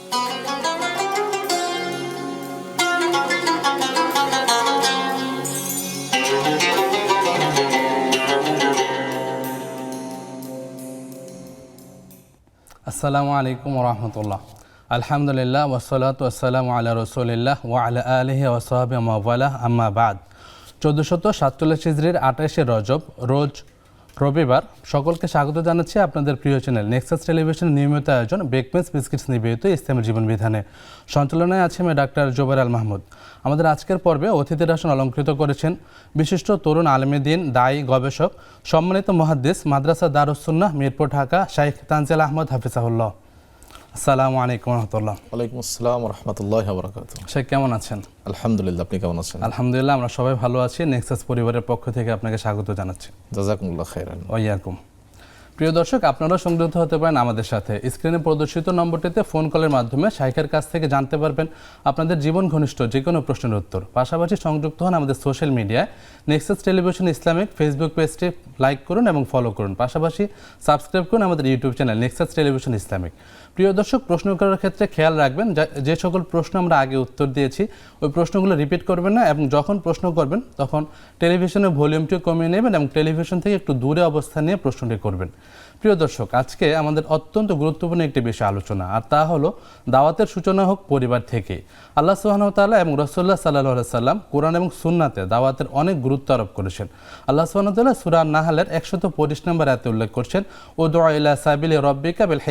আসসালামু আলাইকুম ওরহমতুল্লাহ। আলহামদুলিল্লাহ ওয়াসসালাতু ওয়াসসালামু আলা রাসূলিল্লাহ ওয়া আলা আলিহি ওয়া সাহবিহি ওয়া ওয়ালা আম্মা বাদ। 1447 হিজরির 28শে রজব রোজ রবিবার। সকলকে স্বাগত জানাচ্ছি আপনাদের প্রিয় চ্যানেল নেক্সাস টেলিভিশনের নিয়মিত আয়োজন বেকমেন্স বিস্কিটস নিবেদিত ইসলামের জীবন বিধানে। সঞ্চালনায় আছে আমি ডাক্তার জোবাইর আল মাহমুদ। আমাদের আজকের পর্বে অতিথির আসন অলঙ্কৃত করেছেন বিশিষ্ট তরুণ আলেমে দ্বীন, দায়ী, গবেষক, সম্মানিত মুহাদ্দিস, মাদ্রাসা দারুস সুন্নাহ, মিরপুর, ঢাকা, শাইখ তানজিল আহমদ হাফিজাহুল্লাহ। আসসালামু আলাইকুম রহমতুল্লাহ। ওয়ালাইকুম আসসালাম রহমতুল্লাহি ওয়া বারাকাতুহু। শেখ কেমন আছেন? আলহামদুলিল্লাহ, আপনি কেমন আছেন? আলহামদুলিল্লাহ, আমরা সবাই ভালো আছি। নেক্সাস পরিবারের পক্ষ থেকে আপনাকে স্বাগত জানাচ্ছি। জাযাকুমুল্লাহ খাইরান। ওয়াইয়াকুম। প্রিয় দর্শক, আপনারা সংযুক্ত হতে পারেন আমাদের সাথে। স্ক্রিনে প্রদর্শিত নম্বরটিতে ফোন কলের মাধ্যমে শাইখের কাছ থেকে জানতে পারবেন আপনাদের জীবন ঘনিষ্ঠ যে কোনো প্রশ্নের উত্তর। পাশাপাশি সংযুক্ত হন আমাদের সোশ্যাল মিডিয়ায় নেক্সাস টেলিভিশন ইসলামিক ফেসবুক পেজটি লাইক করুন এবং ফলো করুন। পাশাপাশি সাবস্ক্রাইব করুন আমাদের YouTube channel Nexus television Islamic. প্রিয় দর্শক, প্রশ্ন করার ক্ষেত্রে খেয়াল রাখবেন যে সকল প্রশ্ন আমরা আগে উত্তর দিয়েছি ওই প্রশ্নগুলো রিপিট করবেন না, এবং যখন প্রশ্ন করবেন তখন টেলিভিশনের ভলিউমটি কমিয়ে নেবেন এবং টেলিভিশন থেকে একটু দূরে অবস্থান নিয়ে প্রশ্নটি করবেন। প্রিয় দর্শক, আজকে আমাদের অত্যন্ত গুরুত্বপূর্ণ একটি বিষয় আলোচনা, আর তা হলো দাওয়াতের সূচনা হোক পরিবার থেকে। আল্লাহ সুবহানাহু ওয়া তাআলা এবং রাসূলুল্লাহ সাল্লাল্লাহু আলাইহি সাল্লাম কোরআন এবং সুন্নাতে দাওয়াতের অনেক গুরুত্ব আরোপ করেছেন। আল্লাহ সুবহানাহু ওয়া তাআলা সূরা নাহলের 125 নম্বর আয়াতে উল্লেখ করছেন, উদউ ইলা সাবিলি রাব্বিকা বিল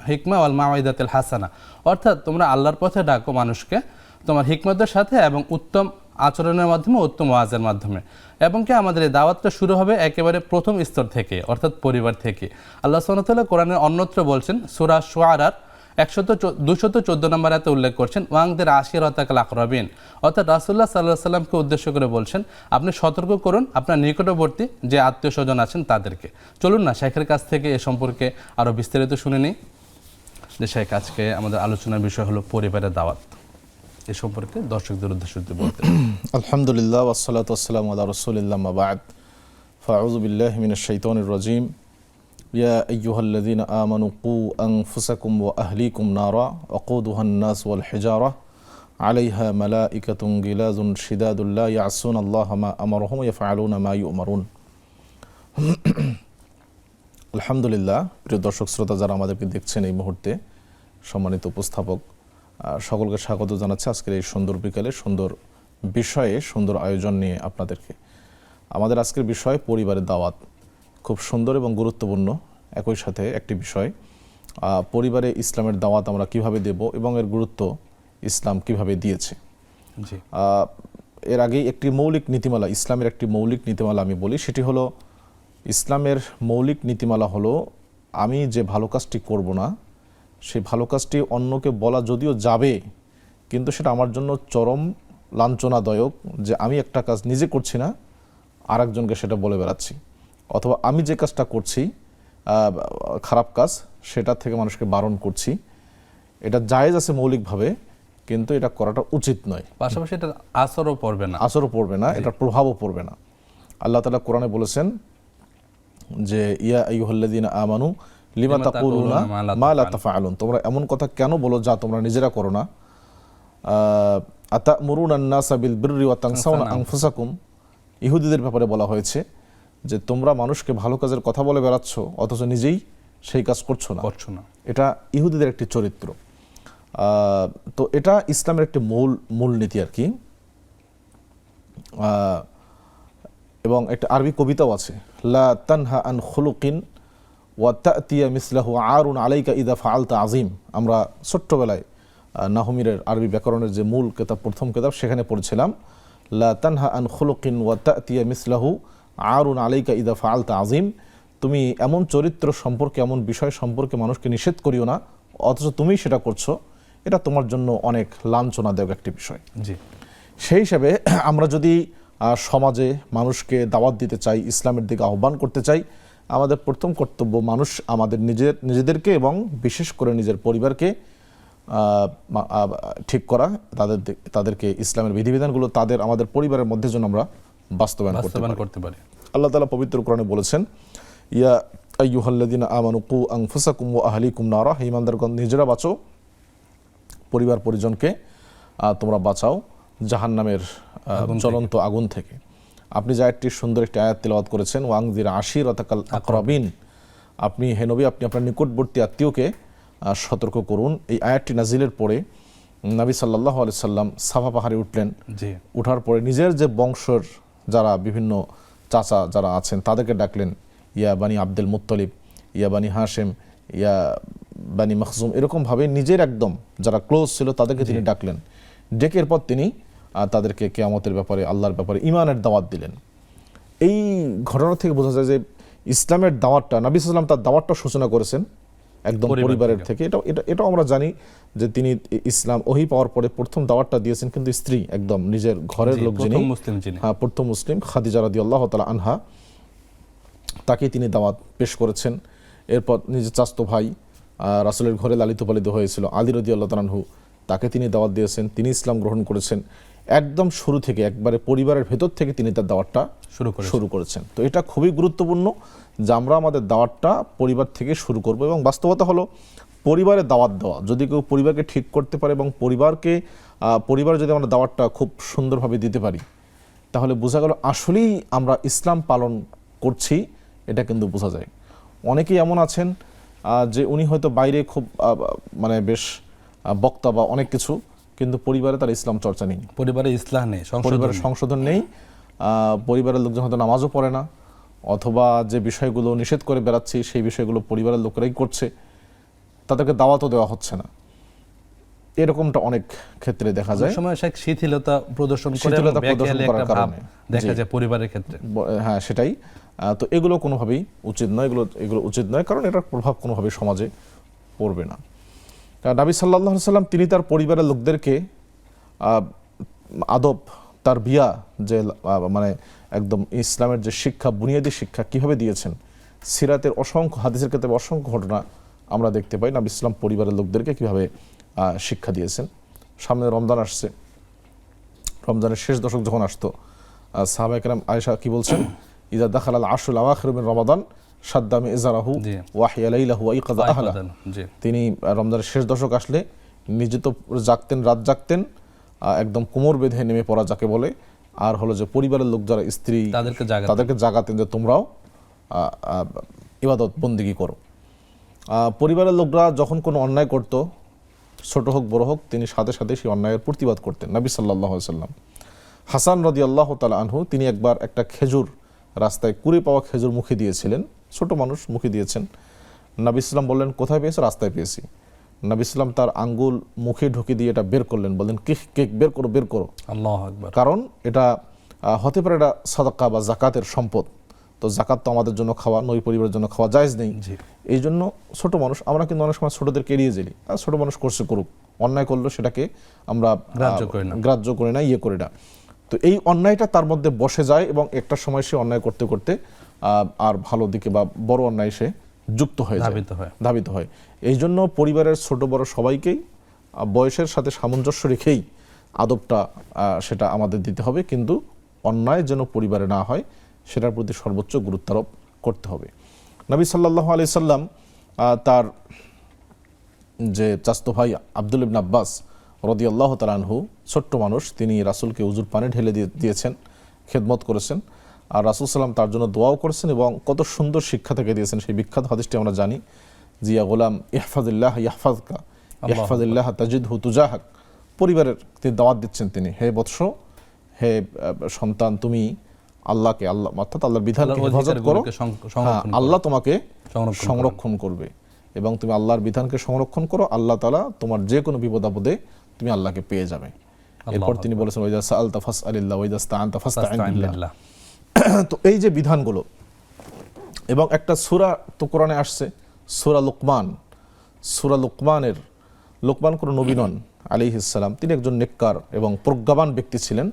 হিকমা ওয়াল মাউইদাতিল হাসানা, অর্থাৎ তোমরা আল্লাহর পথে ডাকো মানুষকে তোমার হিকমতের সাথে এবং উত্তম আচরণের মাধ্যমে, উত্তম ওয়াজের মাধ্যমে। এবং কি আমাদের এই দাওয়াতটা শুরু হবে একেবারে প্রথম স্তর থেকে, অর্থাৎ পরিবার থেকে। আল্লাহ সুবহানাহু ওয়া তাআলা কোরআনের অন্যত্র বলছেন, সূরা শুআরার 214 নম্বর আয়াতে উল্লেখ করছেন, ওয়াংদের আশিরাতাকাল আকরাবিন, অর্থাৎ রাসূলুল্লাহ সাল্লাল্লাহু আলাইহি সাল্লামকে উদ্দেশ্য করে বলছেন আপনি সতর্ক করুন আপনার নিকটবর্তী যে আত্মীয় স্বজন আছেন তাদেরকে। চলুন না শেখের কাছ থেকে এ সম্পর্কে আরও বিস্তারিত শুনে নিই। যে শেখ, আজকে আমাদের আলোচনার বিষয় হলো পরিবারের দাওয়াত। এ সম্পর্কে দর্শকদের উদ্দেশ্যে বলতে। আলহামদুলিল্লাহ ওয়াসসালাতু ওয়াসসালামু আলা রাসূলিল্লাহ মা বা'দ। ফাআউযু বিল্লাহি মিনাশ শাইতানির রাজীম। ইয়া আইয়ুহাল্লাযীনা আমানু কু আনফুসাকুম ওয়া আহলিকুম নারা ওয়াকুদুহান নাস ওয়াল হিজারা আলাইহা মালাইকাতুন গিলাযুন শিদাদুন লা ইয়াসুনাল্লাহা মা আমারহুম ওয়া ইয়াফআলুনা মা ইউমারুন। আলহামদুলিল্লাহ, প্রিয় দর্শক শ্রোতা যারা আমাদেরকে দেখছেন এই মুহূর্তে, সম্মানিত উপস্থাপক, সকলকে স্বাগত জানাচ্ছি আজকের এই সুন্দর বিকালে, সুন্দর বিষয়ে, সুন্দর আয়োজন নিয়ে আপনাদেরকে। আমাদের আজকের বিষয় পরিবারের দাওয়াত। খুব সুন্দর এবং গুরুত্বপূর্ণ একই সাথে একটি বিষয়। পরিবারে ইসলামের দাওয়াত আমরা কিভাবে দেব এবং এর গুরুত্ব ইসলাম কিভাবে দিয়েছে। এর আগেই একটি মৌলিক নীতিমালা, ইসলামের একটি মৌলিক নীতিমালা আমি বলি, সেটি হলো ইসলামের মৌলিক নীতিমালা হলো আমি যে ভালো কাজটি করব না সেই ভালো কাজটি অন্যকে বলা যদিও যাবে, কিন্তু সেটা আমার জন্য চরম লাঞ্ছনাদায়ক যে আমি একটা কাজ নিজে করছি না, আরেকজনকে সেটা বলে বেড়াচ্ছি, অথবা আমি যে কাজটা করছি খারাপ কাজ সেটা থেকে মানুষকে বারণ করছি। এটা জায়েজ আছে মৌলিকভাবে, কিন্তু এটা করাটা উচিত নয়। পাশাপাশি এটা আসরও পড়বে না, এটার প্রভাবও পড়বে না। আল্লাহ তাআলা কোরআনে বলেছেন যে ইয়া আইয়ুহাল্লাযীনা আমানু লিমা তাকুলুনা মা লা তাফআলুন, তোমরা এমন কথা কেন বলো যা তোমরা নিজেরা করো না। আতা'মুরুনান নাসা বিল বিররি ওয়া তানসাউনা আনফুসাকুম, ইহুদিদের ব্যাপারে বলা হয়েছে যে তোমরা মানুষকে ভালো কাজের কথা বলে বেড়াচ্ছ অথচ নিজেই সেই কাজ করছো না। এটা ইহুদিদের একটি চরিত্র। তো এটা ইসলামের একটি মূলনীতি আর কি। এবং একটা আরবি কবিতাও আছে, লা তানহা আন খুলুকিন ওয়া তাতিয়া মিসলাহু আরুন আলাইকা ইদা ফাআলতা আজিম। আমরা ছোট্টবেলায় নাহমিরের আরবি ব্যাকরণের যে মূল কিতাব, প্রথম কিতাব, সেখানে পড়েছিলাম লা তানহা আন খুলুকিন ওয়া তাতিয়া মিসলাহু আরুন আলাইকা ইদা ফাআলতা আজিম। তুমি এমন চরিত্র সম্পর্কে, এমন বিষয় সম্পর্কে মানুষকে নিষেধ করিও না অথচ তুমি সেটা করছো, এটা তোমার জন্য অনেক লাঞ্ছনাদায়ক একটি বিষয়। জি, সেই হিসাবে আমরা যদি সমাজে মানুষকে দাওয়াত দিতে চাই, ইসলামের দিকে আহ্বান করতে চাই, আমাদের প্রথম কর্তব্য আমাদের নিজেদেরকে এবং বিশেষ করে নিজের পরিবারকে ঠিক করা, তাদেরকে ইসলামের বিধিবিধানগুলো আমাদের পরিবারের মধ্যে যেন আমরা বাস্তবায়ন করতে পারি। আল্লাহ তাআলা পবিত্র কোরআনে বলেছেন, ইয়া আইয়ুহাল্লাযীনা আমানু কু আনফুসাকুম ওয়া আহলিকুম নারা, হে ঈমানদারগণ নিজেরা বাঁচো পরিবার পরিজনকে তোমরা বাঁচাও জাহান্নামের জ্বলন্ত আগুন থেকে। আপনি যে আয়াতটি সুন্দর একটি আয়াত তেলাওয়াত করেছেন, ওয়াংজির আশিরাতাকাল আকরাবিন, আপনি হে নবী আপনি আপনার নিকটবর্তী আত্মীয়কে সতর্ক করুন। এই আয়াতটি নাজিলের পরে নবী সাল্লাল্লাহু আলাইহি সাল্লাম সাফা পাহাড়ে উঠলেন। উঠার পরে নিজের যে বংশের যারা বিভিন্ন চাচা যারা আছেন তাদেরকে ডাকলেন, ইয়া বানি আব্দুল মুত্তলিব, ইয়া বানি হাশেম, ইয়া বানি মখজুম, এরকমভাবে নিজের একদম যারা ক্লোজ ছিল তাদেরকে তিনি ডাকলেন। ডেকের পর তিনি তাদেরকে কিয়ামতের ব্যাপারে, আল্লাহর ব্যাপারে ঈমানের দাওয়াত দিলেন। এই ঘটনা থেকে বোঝা যায় যে ইসলামের দাওয়াতটা, নবী সাল্লাল্লাহু আলাইহি ওয়াসাল্লাম তার দাওয়াতটা সূচনা করেছেন একদম পরিবারের থেকে। এটাও আমরা জানি যে তিনি ইসলাম ওহী পাওয়ার পরে প্রথম দাওয়াতটা দিয়েছেন কিন্তু স্ত্রী, একদম নিজের ঘরের লোক যিনি, হ্যাঁ প্রথম মুসলিম খাদিজা রাদিয়াল্লাহু তাআলা আনহা, তাকে তিনি দাওয়াত পেশ করেছেন। এরপর নিজের চাচতো ভাই রাসূলের ঘরে লালিত পালিত হয়েছিল আলী রাদিয়াল্লাহু তাআলা আনহু, তাকে তিনি দাওয়াত দিয়েছেন, তিনি ইসলাম গ্রহণ করেছেন। একদম শুরু থেকে একবারে পরিবারের ভেতর থেকে তিনি তার দাওয়াতটা শুরু করেছেন। তো এটা খুবই গুরুত্বপূর্ণ যে আমরা আমাদের দাওয়াতটা পরিবার থেকে শুরু করব। এবং বাস্তবতা হলো পরিবারে দাওয়াত দেওয়া, যদি কেউ পরিবারকে ঠিক করতে পারে এবং পরিবারে যদি আমরা দাওয়াতটা খুব সুন্দরভাবে দিতে পারি, তাহলে বোঝা গেল আসলেই আমরা ইসলাম পালন করছি, এটা কিন্তু বোঝা যায়। অনেকেই এমন আছেন যে উনি হয়তো বাইরে খুব মানে বেশ বক্তা বা অনেক কিছু, কিন্তু পরিবারে তার ইসলাম চর্চা নেই, পরিবারে ইসলাম নেই, পরিবারের সংশোধন নেই, পরিবারের লোকজন হয়তো নামাজও পড়ে না, অথবা যে বিষয়গুলো নিষেধ করে বেড়াচ্ছি সেই বিষয়গুলো পরিবারের লোকেরাই করছে, তাদেরকে দাওয়াতও দেওয়া হচ্ছে না। এরকমটা অনেক ক্ষেত্রে দেখা যায়। সময় শিথিলতা প্রদর্শন করার কারণে দেখা যায় পরিবারের ক্ষেত্রে। হ্যাঁ সেটাই। তো এগুলো কোনোভাবেই উচিত নয়, এগুলো উচিত নয়, কারণ এটার প্রভাব কোনোভাবেই সমাজে পড়বে না। নবী সাল্লাল্লাহু আলাইহি সাল্লাম তিনি তার পরিবারের লোকদেরকে আদব, তার বিয়া যে মানে একদম ইসলামের যে শিক্ষা, বুনিয়াদী শিক্ষা কিভাবে দিয়েছেন, সিরাতের অসংখ্য হাদিসের ক্ষেত্রে অসংখ্য ঘটনা আমরা দেখতে পাই নবী ইসলাম পরিবারের লোকদেরকে কিভাবে শিক্ষা দিয়েছেন। সামনে রমজান আসছে, রমজানের শেষ দশক যখন আসতো, সাহাবায়ে কেরাম আয়েশা কি বলছেন, ইযা দাখালাল আশরুল আওয়াখির মিন রমাদান সাদ্দামি ইজারাহু ওয়াহিয়া লাইলাহু ওয়া ইকাযা আহলা। তিনি রমজানের শেষ দশক আসলে নিজে তো জাগতেন, রাত জাগতেন, একদম কোমর বেঁধে নেমে পড়া যাকে বলে, আর হলো যে পরিবারের লোক যারা স্ত্রী তাদেরকে জাগাতেন যে তোমরাও ইবাদত বন্দেগী করো। পরিবারের লোকরা যখন কোনো অন্যায় করত, ছোট হোক বড় হোক, তিনি সাথে সাথে সেই অন্যায়ের প্রতিবাদ করতেন নবী সাল্লাল্লাহু আলাইহি সাল্লাম। হাসান রাদিয়াল্লাহু তাআলা আনহু তিনি একবার একটা খেজুর রাস্তায় কুড়ে পাওয়া খেজুর মুখে দিয়েছিলেন, ছোট মানুষ মুখে দিয়েছেন। নবী সাল্লাম বললেন কোথায় পেয়েছো? রাস্তায় পেয়েছি। নবী সাল্লাম তার আঙ্গুল মুখে ঢুকে দিয়ে এটা বের করলেন, বললেন কেক বের করো, বের করো, আল্লাহু আকবার। কারণ এটা হতে পারে এটা সাদাকা বা জাকাতের সম্পদ, তো জাকাত তো আমাদের জন্য খাওয়া, নই পরিবারের জন্য খাওয়া জায়েজ নেই। এই জন্য ছোট মানুষ, আমরা কিন্তু অনেক সময় ছোটদেরকে এড়িয়ে যাই, আর ছোট মানুষ করছে করুক, অন্যায় করলো সেটাকে আমরা গ্রাহ্য করি না, ইয়ে করি না। তো এই অন্যায়টা তার মধ্যে বসে যায় এবং একটা সময় সে অন্যায় করতে করতে আর ভালো দিকে বা বড় অন্যায় সে যুক্ত হয়ে যায়, ধাবিত হয়। এই জন্য পরিবারের ছোট বড় সবাইকেই বয়সের সাথে সামঞ্জস্য রেখেই আদবটা সেটা আমাদের দিতে হবে, কিন্তু অন্যায় যেন পরিবারে না হয় সেটার প্রতি সর্বোচ্চ গুরুত্ব আরোপ করতে হবে। নবী সাল্লাল্লাহু আলাইহি সাল্লাম তার যে চাচতো ভাই আব্দুল ইবনে আব্বাস রাদিয়াল্লাহু তাআলা আনহু, ছোট্ট মানুষ, তিনি রাসূলকে উজুর পানি ঢেলে দিয়েছেন, খেদমত করেছেন, আর রাসূল সাল্লাম তার জন্য দোয়াও করেছেন এবং কত সুন্দর শিক্ষা থেকে দিয়েছেন। সেই বিখ্যাত হাদিসটি আমরা জানি, জিয়া গোলাম ইহফাজিল্লাহ ইয়াহফাজকা ইহফাজিল্লাহ তাজিদহু তুজাহাক। পরিবারের তিনি দাওয়াত দিচ্ছেন, তিনি হে বৎস, হে সন্তান, তুমি আল্লাহকে, অর্থাৎ আল্লাহর বিধানকে হেফাজত করো, আল্লাহ তোমাকে সংরক্ষণ করবে, এবং তুমি আল্লাহর বিধানকে সংরক্ষণ করো, আল্লাহ তাআলা তোমার যে কোনো বিপদ আপদে তুমি আল্লাহকে পেয়ে যাবে। এরপর তিনি বলেছেন ওয়াইদা সাআলতা ফাসআলিল্লাহ ওয়াইদা ইসতাআনতা ফাসতাঈন বিল্লাহ। তো এই যে বিধানগুলো, এবং একটা সূরা তো কোরআনে আসছে, সূরা লুকমান। সূরা লুকমানের, লুকমান কোনো নবী নন আলাইহিস সালাম, তিনি একজন নেককার এবং প্রজ্ঞাবান ব্যক্তি ছিলেন,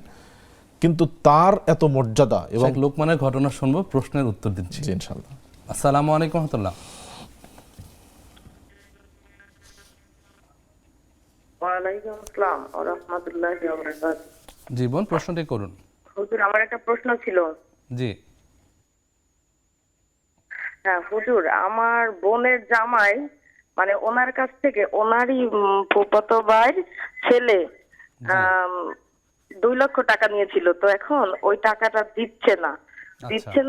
কিন্তু তার এত মর্যাদা। এবং লুকমানের ঘটনা শুনবো, প্রশ্নের উত্তর দিচ্ছি ইনশাআল্লাহ। আসসালামু আলাইকুম ওয়া রাহমাতুল্লাহ। ওয়ালাইকুম আসসালাম ওয়া রাহমাতুল্লাহি ওয়া বারাকাতুহু। জি বোন, প্রশ্নটি করুন। হুজুর, আমার একটা প্রশ্ন ছিল। জি। হ্যাঁ হুজুর, আমার বোনের জামাই মানে ওনার কাছ থেকে ওনারই ফুফাতো ভাইয়ের ছেলে 2 লক্ষ টাকা নিয়েছিল। তো এখন ওই টাকাটা দিচ্ছে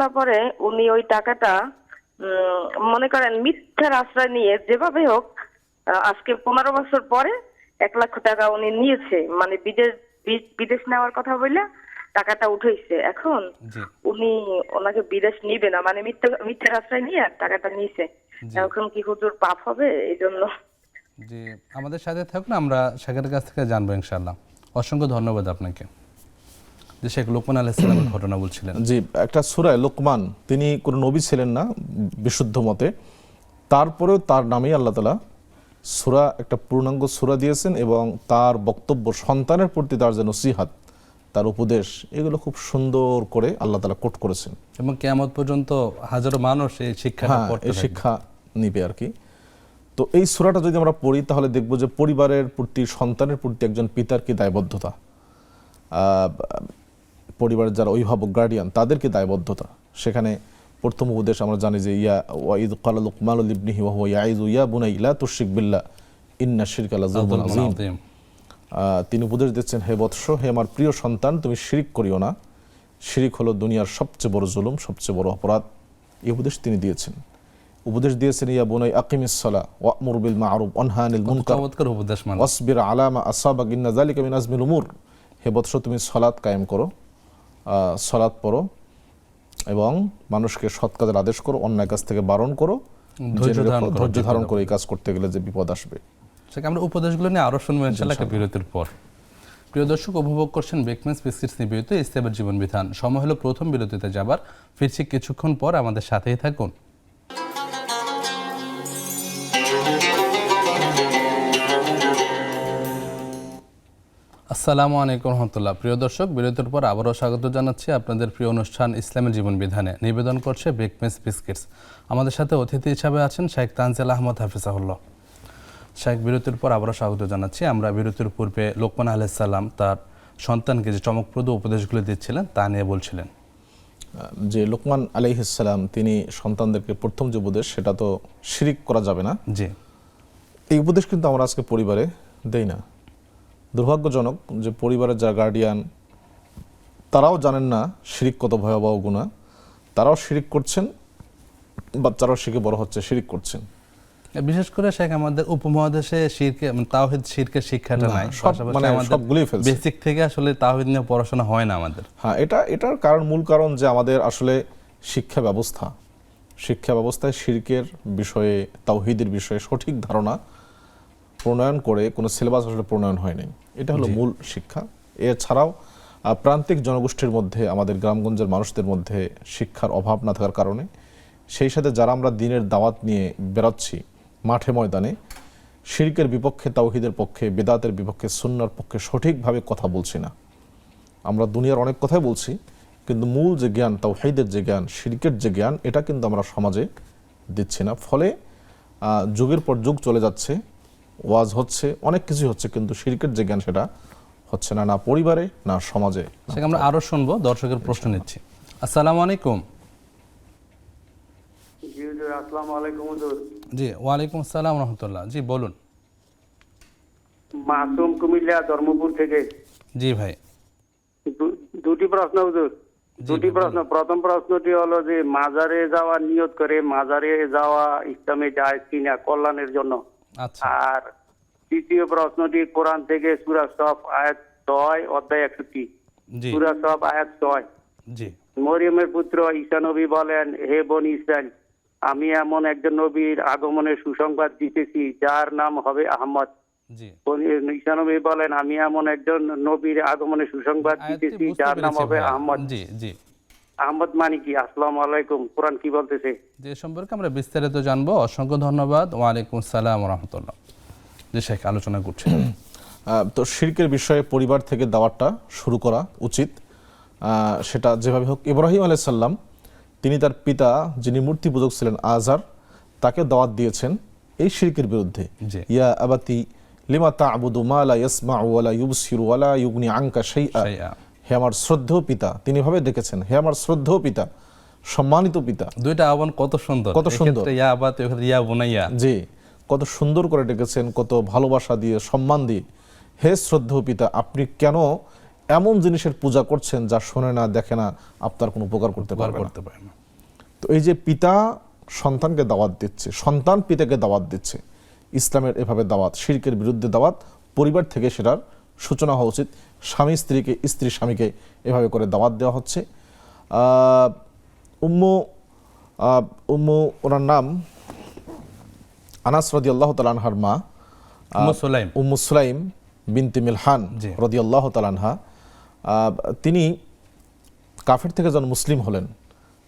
না পরে উনি ওই টাকাটা মনে করেন মিথ্যার আশ্রয় নিয়ে যেভাবে হোক আজকে 15 বছর পরে 1 লক্ষ টাকা উনি নিয়েছে, মানে বিদেশ নেওয়ার কথা বললে টাকাটা উঠেছে। এখন উনি ওনাকে বিদেশ নিবে না, মানে মিথ্যার আশ্রয় নিয়ে টাকাটা নিয়েছে। এখন কি হুজুর পাপ হবে? এই জন্য জি, আমাদের সাথে থাকুন, আমরা শেখের কাছ থেকে জানবো ইনশাআল্লাহ। অসংখ্য ধন্যবাদ আপনাকে। যে শেখ লোকমান আলাইহিস সালামের ঘটনা বলছিলেন। জি, একটা সূরা লোকমান, তিনি কোনো নবী ছিলেন না বিশুদ্ধ মতে, তারপরেও তার নামেই আল্লাহ তাআলা সূরা, একটা পূর্ণাঙ্গ সূরা দিয়েছেন এবং তার বক্তব্য, সন্তানের প্রতি তার যে নসিহত, তার উপদেশ, এগুলো খুব সুন্দর করে আল্লাহ তাআলা কোট করেছেন এবং কিয়ামত পর্যন্ত হাজারো মানুষ এই শিক্ষাটা পড়তে এই শিক্ষা নিবে আর কি। তো এই সূরাটা যদি আমরা পড়ি তাহলে দেখব যে পরিবারের প্রতি, সন্তানের প্রতি একজন পিতার কি দায়বদ্ধতা, পরিবারের যারা অভিভাবক, গার্ডিয়ান, তাদের কি দায়বদ্ধতা। সেখানে প্রথম উপদেশ আমরা জানি যে ইয়া ওয়াইদ ক্বালা লুকমানু লিবনিহি ওয়া হুয়া ইয়াইযু ইয়া বুনাইয়া লা তুশরিক বিল্লাহ ইন্না শিরকা লাযুলমুন আযীম। তিনি উপদেশ দিচ্ছেন, হে বৎস, হে আমার প্রিয় সন্তান, তুমি শিরিক করিও না। শিরিক হলো দুনিয়ার সবচেয়ে বড় জুলুম, সবচেয়ে বড় অপরাধ। এই উপদেশ তিনি দিয়েছেন। উপদেশ দিয়েছেন ইয়া বুনাই আকিমিস সালাহ ওয়া'মুর বিল মা'রুফ ওয়ানহা আনিল মুনকার ওয়াসবির আলা মা আসাবাক ইন্না যালিকা মিন আজমিল উমুর। হে বৎস, তুমি সালাত কায়েম করো, সালাত পড়ো এবং মানুষকে সৎ কাজের আদেশ করো, অন্যায় কাজ থেকে বারণ করো, ধৈর্য ধারণ করে এই কাজ করতে গেলে যে বিপদ আসবে। সেটা আমরা উপদেশগুলো নিয়ে আরো শুনবো ইনশাআল্লাহ একটা বিরতির পর। প্রিয় দর্শক, উপভোগ করছেন বেকমেন্স বিস্কিটস নিবেদিত ইসলামের জীবন বিধান। সময় হলো প্রথম বিরতিতে যাবার, ফিরছি কিছুক্ষণ পর, আমাদের সাথেই থাকুন। আসসালামু আলাইকুম রহমতুল্লাহ। প্রিয় দর্শক, বিরতির পর আবারও স্বাগত জানাচ্ছি আপনাদের প্রিয় অনুষ্ঠান ইসলামের জীবন বিধানে। নিবেদন করছে বেকমেন্স বিস্কিটস। আমাদের সাথে অতিথি হিসাবে আছেন শেখ তানজিল আহমদ হাফিজাহুল্লাহ। শেখ, বিরতির পর আবারও স্বাগত জানাচ্ছি। আমরা বিরতির পূর্বে লোকমান আলাইহিস সালাম তার সন্তানকে যে চমকপ্রদ উপদেশগুলো দিচ্ছিলেন তা নিয়ে বলছিলেন। যে লোকমান আলাইহিস সালাম, তিনি সন্তানদেরকে প্রথম যে উপদেশ, সেটা তো শিরিক করা যাবে না। জি, এই উপদেশ কিন্তু আমরা আজকে পরিবারে দেই না। দুর্ভাগ্যজনক যে পরিবারের যারা গার্ডিয়ান, তারাও জানেন না শিরিক কত ভয়াবহ গুনাহ, তারাও শিরিক করছেন, বাচ্চারাও শিখে বড় হচ্ছে শিরিক করছেন। বিশেষ করে শেখ আমাদের উপমহাদেশে শিরকে, তাওহীদ শিরকের শিক্ষাটা নাই, সবগুলোই ফেলছে। বেসিক থেকে আসলে তাওহীদ নিয়ে পড়াশোনা হয় না আমাদের। হ্যাঁ, এটার কারণ, মূল কারণ যে আমাদের আসলে শিক্ষা ব্যবস্থায় শিরকের বিষয়ে, তাওহীদের বিষয়ে সঠিক ধারণা প্রণয়ন করে কোনো সিলেবাস আসলে প্রণয়ন হয়নি। এটা হলো মূল শিক্ষা। এছাড়াও প্রান্তিক জনগোষ্ঠীর মধ্যে, আমাদের গ্রামগঞ্জের মানুষদের মধ্যে শিক্ষার অভাব না থাকার কারণে, সেই সাথে যারা আমরা দিনের দাওয়াত নিয়ে বেরোচ্ছি মাঠে ময়দানে, শিরকের বিপক্ষে, তাওহীদের পক্ষে, বিদআতের বিপক্ষে, সুন্নাহর পক্ষে সঠিকভাবে কথা বলছি না। আমরা দুনিয়ার অনেক কথাই বলছি, কিন্তু মূল যে জ্ঞান, তাওহীদের যে জ্ঞান, শিরকের যে জ্ঞান, এটা কিন্তু আমরা সমাজে দিচ্ছি না। ফলে যুগের পর যুগ চলে যাচ্ছে, ওয়াজ হচ্ছে, অনেক কিছু হচ্ছে, কিন্তু শিরকের যে জ্ঞান সেটা হচ্ছে না, না পরিবারে, না সমাজে। সেটা আমরা আরো শুনবো, দর্শকের প্রশ্ন নিচ্ছি। আসসালামু আলাইকুম। জি হুজুর, আসসালামু আলাইকুম হুজুর। জি, ওয়ালাইকুম আসসালাম রহমতুল্লাহ। জি বলুন। মাসুম, কুমিল্লা ধর্মপুর থেকে। জি ভাই। দুটি প্রশ্ন হুজুর, দুটি প্রশ্ন। প্রথম প্রশ্নটি হলো যে মাজারে যাওয়া নিয়ত করে মাজারে যাওয়া ইসলামে জায়েজ কিনা কল্যাণের জন্য। আচ্ছা। আর দ্বিতীয় প্রশ্নটি কোরআন থেকে সূরা সফ আয়াত 6 অধ্যায় 61। জি, সূরা সফ আয়াত 6। জি। মরিয়মের পুত্র ঈসা নবী বলেন, হে বনি ইসরাইল, আমি এমন একজন নবীর আগমনের সুসংবাদ দিতেছি যার নাম হবে আহমদ। জি, ঈসা নবী বলেন, আমি এমন একজন নবীর আগমনের সুসংবাদ দিতেছি যার নাম হবে আহমদ। জি, জি। আহমদ মানে কি? আসসালামু আলাইকুম। কোরআন কি বলতেছে যে সম্পর্কে আমরা বিস্তারিত জানবো। অসংখ্য ধন্যবাদ। ওয়ালাইকুম আসসালাম রহমতুল্লাহ। যে শেখ আলোচনা করছেন। তো শিরকের বিষয়ে পরিবার থেকে দাওয়াতটা শুরু করা উচিত। সেটা যেভাবে হোক, ইব্রাহিম আলাইহিস সালাম, তিনি তার পিতা, যিনি মূর্তি পূজক ছিলেন আজার, তাকে দাওয়াত দিয়েছেন এই শিরকের বিরুদ্ধে। ইয়া আবাতি লিমা তা'বুদু মা লা ইয়াসমাউ ওয়া লা ইউবসিরু ওয়া লা ইউগনি আনকা শাইআ। হে আমার শ্রদ্ধেয় পিতা, তিনি ভাবে দেখেছেন, হে আমার শ্রদ্ধেয় পিতা, সম্মানিত পিতা। দুইটা আহ্বান কত সুন্দর, কত সুন্দর। ইয়া আবাতি, ইয়া বুনাইয়া। জি, কত সুন্দর করে ডেকেছেন, কত ভালোবাসা দিয়ে, সম্মান দিয়ে, হে শ্রদ্ধেয় পিতা, আপনি কেন এমন জিনিসের পূজা করছেন যা শোনে না, দেখে না, আপনার কোনো উপকার করতে পারবে না। তো এই যে পিতা সন্তানকে দাওয়াত দিচ্ছে, সন্তান পিতাকে দাওয়াত দিচ্ছে, ইসলামের এভাবে দাওয়াত, শিরকের বিরুদ্ধে দাওয়াত, পরিবার থেকে সেটার সূচনা হওয়া উচিত। স্বামী স্ত্রীকে, স্ত্রী স্বামীকে এভাবে করে দাওয়াত দেওয়া হচ্ছে। উম্মু ওনার নাম আনাস রাদিয়াল্লাহু তাআলা আনহার মা উম্মু সুলাইম বিনতে মিলহান রাদিয়াল্লাহু তাআলা আনহা, তিনি কাফের থেকে যখন মুসলিম হলেন,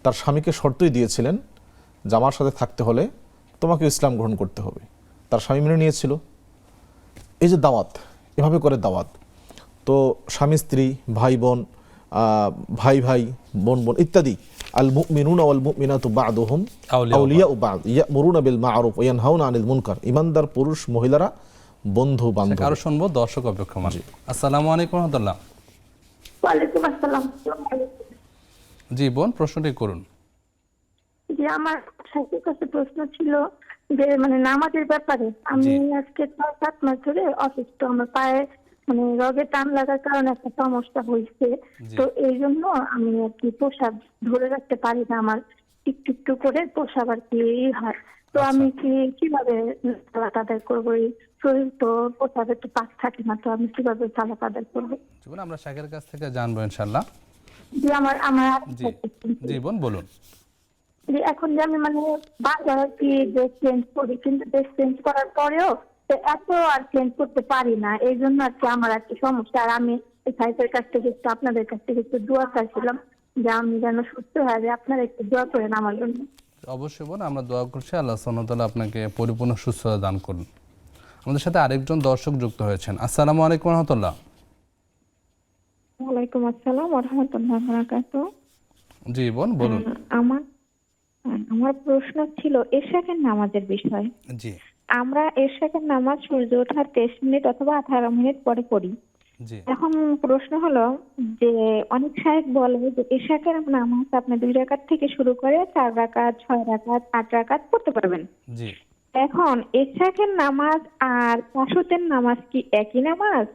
তার স্বামীকে শর্তই দিয়েছিলেন যে আমার সাথে থাকতে হলে তোমাকে ইসলাম গ্রহণ করতে হবে। তার স্বামী মেনে নিয়েছিল। এই যে দাওয়াত, এভাবে করে দাওয়াত, তো স্বামী স্ত্রী, ভাই বোন, ভাই ভাই, বোন বোন ইত্যাদি, আল মুমিনুনা ওয়াল মুমিনাতু বা'দুহুম আউলিয়াউ বা'দ ইয়া'মুরুনা বিল মা'রুফ ওয়া ইয়ানহাউনা আনিল মুনকার। ঈমানদার পুরুষ মহিলারা বন্ধু বান্ধব। আরো শুনবো, দর্শক অপেক্ষমান। আসসালামু আলাইকুম ওয়া রাহমাতুল্লাহ। ওয়ালাইকুম আসসালাম। জি বোন, প্রশ্নটি করুন। যে আমার সাথে কাছে প্রশ্ন ছিল যে নামাজের ব্যাপারে। আমি আজকে 6-7 মাস ধরে অসুস্থ, আমার পায়ে রগে টান লাগার কারণে একটা সমস্যা হয়েছে। তো এই জন্য আমি আর কি পোশাক ধরে রাখতে পারি না, আমার একটু একটু করে পোশাক আর কি হয়। তো আমি কিভাবে সালাত আদায় করবো? এই শরীর তো পোশাক একটু পাক থাকে না, তো আমি কিভাবে সালাত আদায় করবো? আমরা শাকের কাছ থেকে জানবো ইনশাআল্লাহ। যে আমার জি বোন বলুন। এখন যে আমি বারবার আর কি ড্রেস চেঞ্জ করি, কিন্তু ড্রেস চেঞ্জ করার পরেও এত আর চেঞ্জ করতে পারি না। এই জন্য আর কি আমার আর কি সমস্যা। আর আমি সাইফের কাছ থেকে একটু, আপনাদের কাছ থেকে একটু দোয়া চাইছিলাম যে আমি যেন সুস্থ হয়ে যায়। আপনারা একটু দোয়া করেন আমার জন্য। অবশ্যই বোন, আমরা দোয়া করছি আল্লাহ সুবহানাহু ওয়া তাআলা আপনাকে পরিপূর্ণ সুস্থতা দান করুন। আমাদের সাথে আরেকজন দর্শক যুক্ত হয়েছেন। আসসালামু আলাইকুম ওয়া রাহমাতুল্লাহ। ওয়ালাইকুম আসসালাম ওয়া রাহমাতুল্লাহি ওয়া বারাকাতুহু। জি বোন বলুন। আমার প্রশ্ন ছিল এশাকের নামাজের বিষয়। জি। আমরা এশাকের নামাজ সূর্য ওঠার 23 মিনিট অথবা 18 মিনিট পরে পড়ি। জি। এখন প্রশ্ন হলো যে অনেক শায়েখ বলে যে এশাকের নামাজ আপনি 2 রাকাত থেকে শুরু করে 4 রাকাত, 6 রাকাত, 8 রাকাত পড়তে পারবেন। জি। এখন এশাকের নামাজ আর তাশাহুদের নামাজ কি একই নামাজ?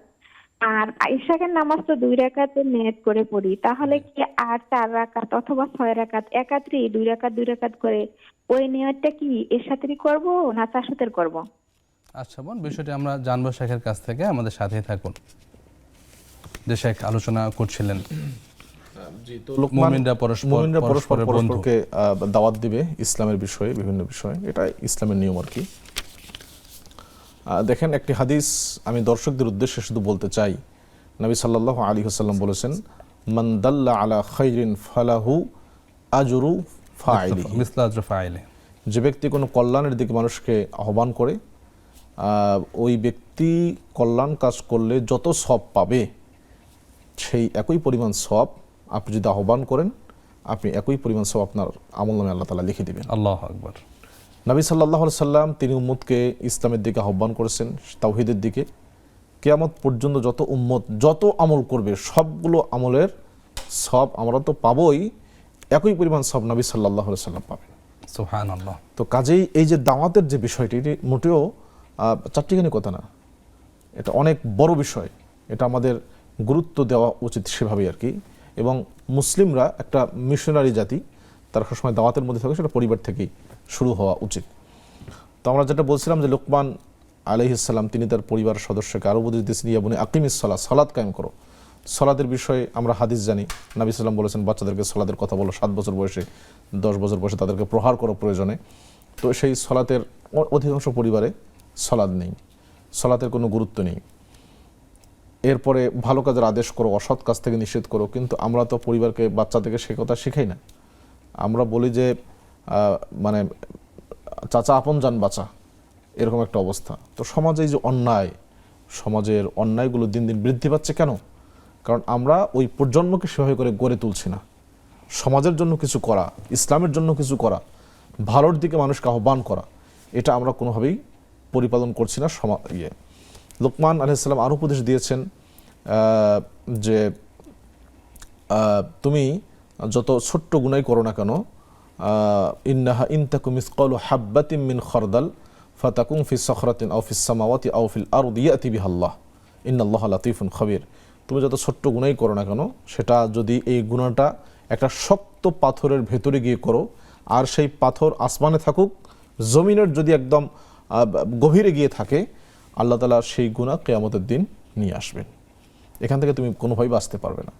আর ইশাকের নামাজ তো 2 রাকাতে নিয়ত করে পড়ি, তাহলে কি আর 4 রাকাত অথবা 6 রাকাত একাত্রে 2 রাকাত করে ওই নিয়তটা কি এর সাথেই করব না তাশাহুদের করব? আচ্ছা বোন, বিষয়টি আমরা জানবো শেখের কাছ থেকে, আমাদের সাথেই থাকুন। যে শেখ আলোচনা করছিলেন, মুমিনরা পরস্পরকে দাওয়াত দিবে ইসলামের বিষয়ে, বিভিন্ন বিষয়ে, এটা ইসলামের নিয়ম আর কি। দেখেন, একটি হাদিস আমি দর্শকদের উদ্দেশ্যে শুধু বলতে চাই। নবী সাল্লাল্লাহু আলাইহি ওয়াসাল্লাম বলেছেন, মান দাল্লা আলা খাইরিন ফালাহু আজরু ফাইলিহি, মিসলা আজরি ফাইলি। যে ব্যক্তি কোনো কল্যাণের দিকে মানুষকে আহ্বান করে, ওই ব্যক্তি কল্যাণ কাজ করলে যত সওয়াব পাবে, সেই একই পরিমাণ সওয়াব আপনি যদি আহ্বান করেন, আপনি একই পরিমাণ সওয়াব আপনার আমলনামায় আল্লাহ তাআলা লিখে দিবেন। আল্লাহু আকবার। নবী সাল্লাল্লাহু আলাইহি সাল্লাম তিনি উম্মতকে ইসলামের দিকে আহ্বান করেছেন, তাওহীদের দিকে। কিয়ামত পর্যন্ত যত উম্মত যত আমল করবে, সবগুলো আমলের সব আমরা তো পাবোই, একই পরিমাণ সব নবী সাল্লাল্লাহু আলাইহি সাল্লাম পাবেন। সুবহানাল্লাহ। তো কাজেই এই যে দাওয়াতের যে বিষয়টি, এটি মোটেও চারটিখানি কথা না, এটা অনেক বড় বিষয়। এটা আমাদের গুরুত্ব দেওয়া উচিত সেভাবেই আর কি। এবং মুসলিমরা একটা মিশনারি জাতি, তারা সবসময় দাওয়াতের মধ্যে থাকে, সেটা পরিবার থেকেই শুরু হওয়া উচিত। তো আমরা যেটা বলছিলাম যে লোকমান আলাইহিস সালাম তিনি তার পরিবার সদস্যকে আরো উপদেশ দিয়েছেন, ইয়া বুনি আকিমিস সালাত, সালাত কায়েম করো। সালাতের বিষয়ে আমরা হাদিস জানি, নবী সাল্লাম বলেছেন বাচ্চাদেরকে সালাতের কথা বলো, 7 বছর বয়সে, 10 বছর বয়সে তাদেরকে প্রহার করো প্রয়োজনে। তো সেই সালাতের অধিকাংশ পরিবারে সালাত নেই, সালাতের কোনো গুরুত্ব নেই। এরপরে ভালো কাজের আদেশ করো, অসৎ কাজ থেকে নিষেধ করো, কিন্তু আমরা তো পরিবারকে, বাচ্চা থেকে সে কথা শেখাই না। আমরা বলি যে চাচা আপন জান বাঁচা, এরকম একটা অবস্থা। তো সমাজে যে অন্যায়, সমাজের অন্যায়গুলো দিন দিন বৃদ্ধি পাচ্ছে কেন? কারণ আমরা ওই প্রজন্মকে সেভাবে করে গড়ে তুলছি না। সমাজের জন্য কিছু করা, ইসলামের জন্য কিছু করা, ভালোর দিকে মানুষকে আহ্বান করা, এটা আমরা কোনোভাবেই পরিপালন করছি না। লোকমান আলাইহিস সালাম আরও উপদেশ দিয়েছেন যে তুমি যত ছোট্ট গুনাহ করো না কেন, ইন্নাহা ইন তাকু মিসকালু হাব্বাতিন মিন খারদাল ফাতাকুন ফি সখরাতিন আও ফিস সামাওয়াতি আও ফিল আরদি ইয়াতি বিহাল্লাহ ইন্নাল্লাহা লাতীফুন খাবীর। তুমি যত ছোট্ট গুনাহই করো না কেন, সেটা যদি এই গুনাহটা একটা শক্ত পাথরের ভেতরে গিয়ে করো, আর সেই পাথর আসমানে থাকুক, জমিনের যদি একদম গভীরে গিয়ে থাকে, আল্লাহ তাআলা সেই গুনাহ কিয়ামতের দিন নিয়ে আসবেন। এখান থেকে তুমি কোনোভাবেই বাঁচতে পারবে না।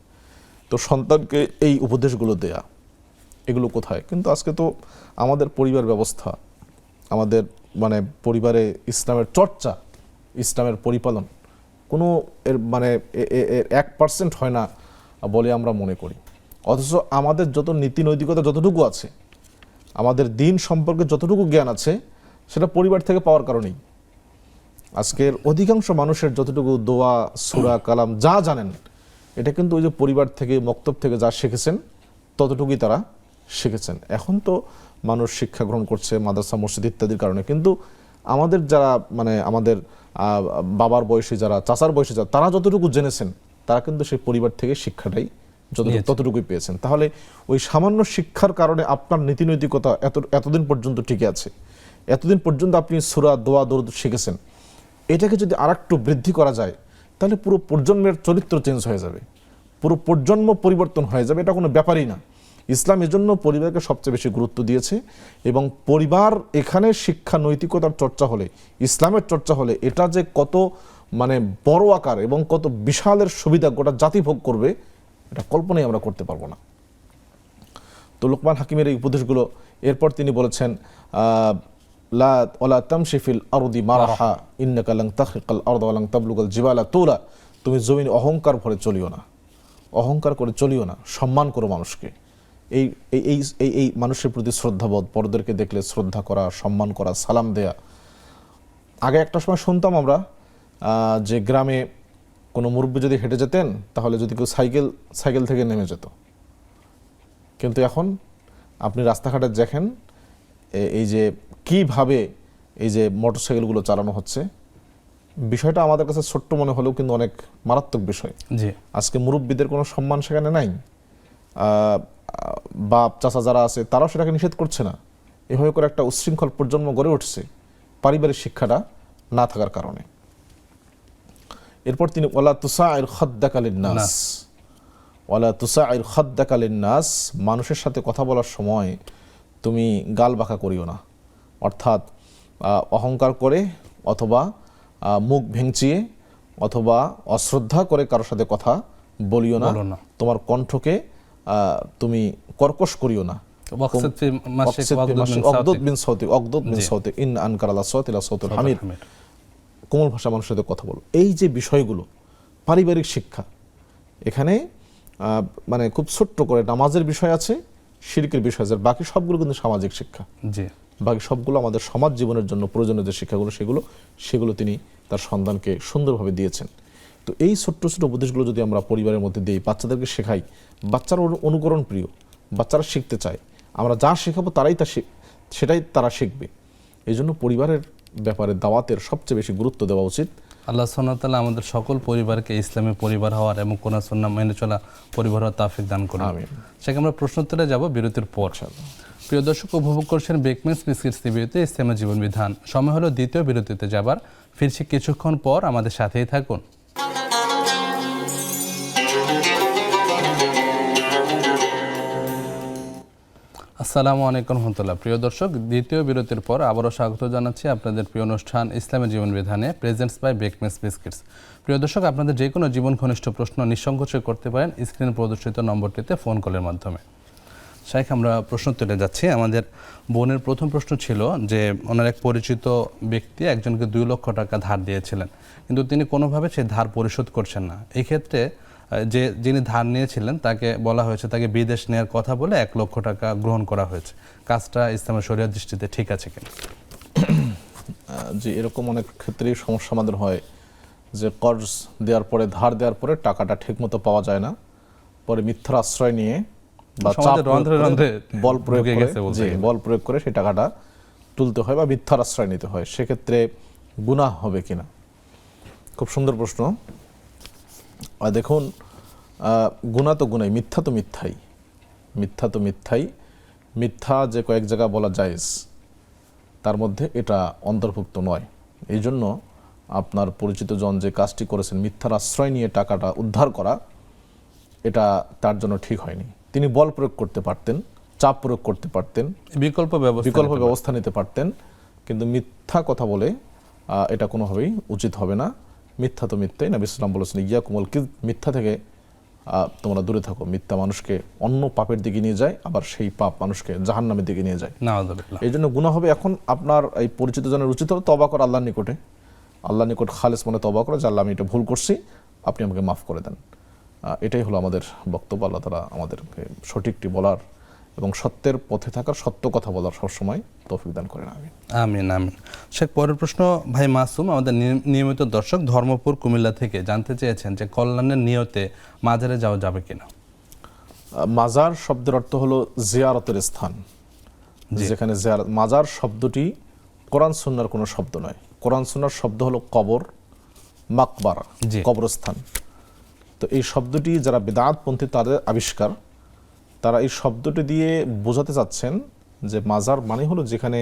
তো সন্তানকে এই উপদেশগুলো দেয়া, এগুলো কোথায়? কিন্তু আজকে তো আমাদের পরিবার ব্যবস্থা, আমাদের মানে পরিবারে ইসলামের চর্চা, ইসলামের পরিপালন কোনো এর মানে এর 1% হয় না বলে আমরা মনে করি। অথচ আমাদের যত নীতি নৈতিকতা যতটুকু আছে, আমাদের দিন সম্পর্কে যতটুকু জ্ঞান আছে, সেটা পরিবার থেকে পাওয়ার কারণেই আজকের অধিকাংশ মানুষের যতটুকু দোয়া, সূরা, কালাম যা জানেন, এটা কিন্তু ওই যে পরিবার থেকে, মক্তব থেকে যা শিখেছেন ততটুকুই তারা শিখেছেন। এখন তো মানুষ শিক্ষা গ্রহণ করছে মাদ্রাসা, মসজিদ ইত্যাদির কারণে, কিন্তু আমাদের যারা মানে আমাদের বাবার বয়সী যারা, চাচার বয়সী যারা, তারা যতটুকু জেনেছেন, তারা কিন্তু সেই পরিবার থেকে শিক্ষাটাই ততটুকুই পেয়েছেন। তাহলে ওই সামান্য শিক্ষার কারণে আপনার নীতি নৈতিকতা এতদিন পর্যন্ত টিকে আছে, এতদিন পর্যন্ত আপনি সূরা, দোয়া, দরুদ শিখেছেন, এটাকে যদি আরেকটু বৃদ্ধি করা যায়, তাহলে পুরো প্রজন্মের চরিত্র চেঞ্জ হয়ে যাবে, পুরো প্রজন্ম পরিবর্তন হয়ে যাবে। এটা কোনো ব্যাপারই না। ইসলাম এজন্য পরিবারকে সবচেয়ে বেশি গুরুত্ব দিয়েছে, এবং পরিবার এখানে শিক্ষা নৈতিকতার চর্চা হলে, ইসলামের চর্চা হলে, এটা যে কত মানে বড় আকার এবং কত বিশালের সুবিধা গোটা জাতি ভোগ করবে, এটা কল্পনাই আমরা করতে পারবো না। তো লোকমান হাকিমের এই উপদেশগুলো, এরপর তিনি বলেছেন লা ওয়ালা তামশি ফিল আরদি মারাহা ইন্নাকা লান তাখরিকাল আরদা ওয়া লান তাবলুগাল জিবালা তুলা। তুমি জমিনে অহংকার ভরে চলিও না, অহংকার করে চলিও না, সম্মান করো মানুষকে। এই এই এই এই মানুষের প্রতি শ্রদ্ধাবোধ, বড়দেরকে দেখলে শ্রদ্ধা করা, সম্মান করা, সালাম দেয়া। আগে একটা সময় শুনতাম আমরা যে গ্রামে কোনো মুরব্বী যদি হেঁটে যেতেন, তাহলে যদি কেউ সাইকেল থেকে নেমে যেত। কিন্তু এখন আপনি রাস্তাঘাটে দেখেন এই যে কিভাবে এই যে মোটরসাইকেলগুলো চালানো হচ্ছে, বিষয়টা আমাদের কাছে ছোট্ট মনে হলেও কিন্তু অনেক মারাত্মক বিষয়। আজকে মুরব্বীদের কোনো সম্মান সেখানে নাই, বাপ চাচা যারা আছে তারাও সেটাকে নিষেধ করছে না। এভাবে করে একটা উচ্ছৃঙ্খল প্রজন্ম গড়ে উঠছে পারিবারিক শিক্ষাটা না থাকার কারণে। এরপর তিনি ওয়ালা তুসাইর খাদ্দাকা লিন্নাস, ওয়ালা তুসাইর খাদ্দাকা লিন্নাস, মানুষের সাথে কথা বলার সময় তুমি গাল বাঁকা করিও না, অর্থাৎ অহংকার করে অথবা মুখ ভেঙচিয়ে অথবা অশ্রদ্ধা করে কারোর সাথে কথা বলিও না। তোমার কণ্ঠকে তুমি কর্কশ করিও না। কোমল ভাষা মানুষের সাথে কথা বলো। এই যে বিষয়গুলো পারিবারিক শিক্ষা, এখানে মানে খুব ছোট্ট করে নামাজের বিষয় আছে, শিরকের বিষয় আছে, বাকি সবগুলো কিন্তু সামাজিক শিক্ষা। বাকি সবগুলো আমাদের সমাজ জীবনের জন্য প্রয়োজনীয় যে শিক্ষাগুলো, সেগুলো তিনি তার সন্তানকে সুন্দরভাবে দিয়েছেন। তো এই ছোট্ট ছোট উপদেশগুলো যদি আমরা পরিবারের মধ্যে দিই, বাচ্চাদেরকে শেখাই, বাচ্চারা অনুকরণ প্রিয়, বাচ্চারা শিখতে চায়, আমরা যা শেখাবো সেটাই তারা শিখবে। এই জন্য পরিবারের ব্যাপারে দাওয়াতের সবচেয়ে বেশি গুরুত্ব দেওয়া উচিত। আল্লাহ সুবহানাহু ওয়া তাআলা আমাদের সকল পরিবারকে ইসলামী পরিবার হওয়ার এবং কোরআন সুন্নাহ মেনে চলা পরিবার হওয়ার তৌফিক দান করুন। আমিন। সেখানে আমরা প্রশ্নোত্তরে যাব বিরতির পর। প্রিয় দর্শক, উপভোগ করছেন বেকমেন্স বিস্কিটস টিভিতে ইসলামী জীবন বিধান। সময় হলো দ্বিতীয় বিরতিতে যাবার। ফিরছি কিছুক্ষণ পর, আমাদের সাথেই থাকুন। আসসালামু আলাইকুম রহমতুল্লাহ। প্রিয় দর্শক, দ্বিতীয় বিরতির পর আবারও স্বাগত জানাচ্ছি আপনাদের প্রিয় অনুষ্ঠান ইসলামী জীবন বিধানে, প্রেজেন্টস বাই বেকমেন্স বিস্কিটস। প্রিয় দর্শক, আপনাদের যে কোনো জীবন ঘনিষ্ঠ প্রশ্ন নিঃসংকোচে করতে পারেন স্ক্রিনে প্রদর্শিত নম্বরটিতে ফোন কলের মাধ্যমে। শাইখ, আমরা প্রশ্ন তুলে যাচ্ছি। আমাদের বোনের প্রথম প্রশ্ন ছিল যে ওনার এক পরিচিত ব্যক্তি একজনকে 2 লক্ষ টাকা ধার দিয়েছিলেন, কিন্তু তিনি কোনোভাবে সেই ধার পরিশোধ করছেন না। এই ক্ষেত্রে যিনি ধার নিয়েছিলেন তাকে বলা হয়েছে তাকে বিদেশ নেওয়ার কথা বলে 1 লক্ষ টাকা গ্রহণ করা হয়েছে। কাজটা ইসলামের শরিয়ার দৃষ্টিতে ঠিক আছে কিনা? যে এরকম অনেক ক্ষেত্রেই সমস্যা আমাদের হয় যে কর্জ দেওয়ার পরে, ধার দেওয়ার পরে টাকাটা ঠিকমতো পাওয়া যায় না, পরে মিথ্যার আশ্রয় নিয়ে বা বল প্রয়োগ করে সেই টাকাটা তুলতে হয় বা মিথ্যার আশ্রয় নিতে হয়। সেক্ষেত্রে গুনাহ হবে কিনা? খুব সুন্দর প্রশ্ন। আর দেখুন, গুনাহ তো গুনাই, মিথ্যা তো মিথ্যাই, মিথ্যা তো মিথ্যাই। মিথ্যা যে কয়েক জায়গা বলা জায়েজ, তার মধ্যে এটা অন্তর্ভুক্ত নয়। এই জন্য আপনার পরিচিত জন যে কাজটি করেছেন, মিথ্যার আশ্রয় নিয়ে টাকাটা উদ্ধার করা, এটা তার জন্য ঠিক হয়নি। তিনি বল প্রয়োগ করতে পারতেন, চাপ প্রয়োগ করতে পারতেন, বিকল্প ব্যবস্থা নিতে পারতেন, কিন্তু মিথ্যা কথা বলে এটা কোনোভাবেই উচিত হবে না। মিথ্যা তো মিথ্যাই। নবী সাল্লাল্লাহু আলাইহি ওয়াসাল্লাম বলেছেন, ইয়াকুমুল কিযব, মিথ্যা থেকে তোমরা দূরে থাকো। মিথ্যা মানুষকে অন্য পাপের দিকে নিয়ে যায়, আবার সেই পাপ মানুষকে জাহান্নামের দিকে নিয়ে যায়। নাউযুবিল্লাহ। এই জন্য গুনাহ হবে। এখন আপনার এই পরিচিত জনের উচিত হবে তওবা করা আল্লাহর নিকটে, আল্লাহর নিকট খালেস মনে তওবা করা যে আল্লাহ আমি এটা ভুল করছি, আপনি আমাকে মাফ করে দেন। এটাই হলো আমাদের বক্তব্য। আল্লাহ তাআলা আমাদেরকে সঠিকটি বলার এবং সত্যের পথে থাকার, সত্য কথা বলার সবসময় তৌফিক দান করেন। আমিন আমিন আমিন। শেখ, পরের প্রশ্ন ভাই মাসুম, আমাদের নিয়মিত দর্শক, ধর্মপুর কুমিল্লা থেকে জানতে চেয়েছেন যে কল্যাণের নিয়তে মাজারে যাওয়া যাবে কিনা। মাজার শব্দের অর্থ হলো জিয়ারতের স্থান, যেখানে জিয়ারত। মাজার শব্দটি কোরআন সুন্নাহর কোনো শব্দ নয়। কোরআন সুন্নাহর শব্দ হলো কবর, মাকবারা, কবরস্থান। তো এই শব্দটি যারা বিদআতপন্থী তাদের আবিষ্কার, তারা এই শব্দটি দিয়ে বোঝাতে চাচ্ছেন যে মাজার মানে হলো যেখানে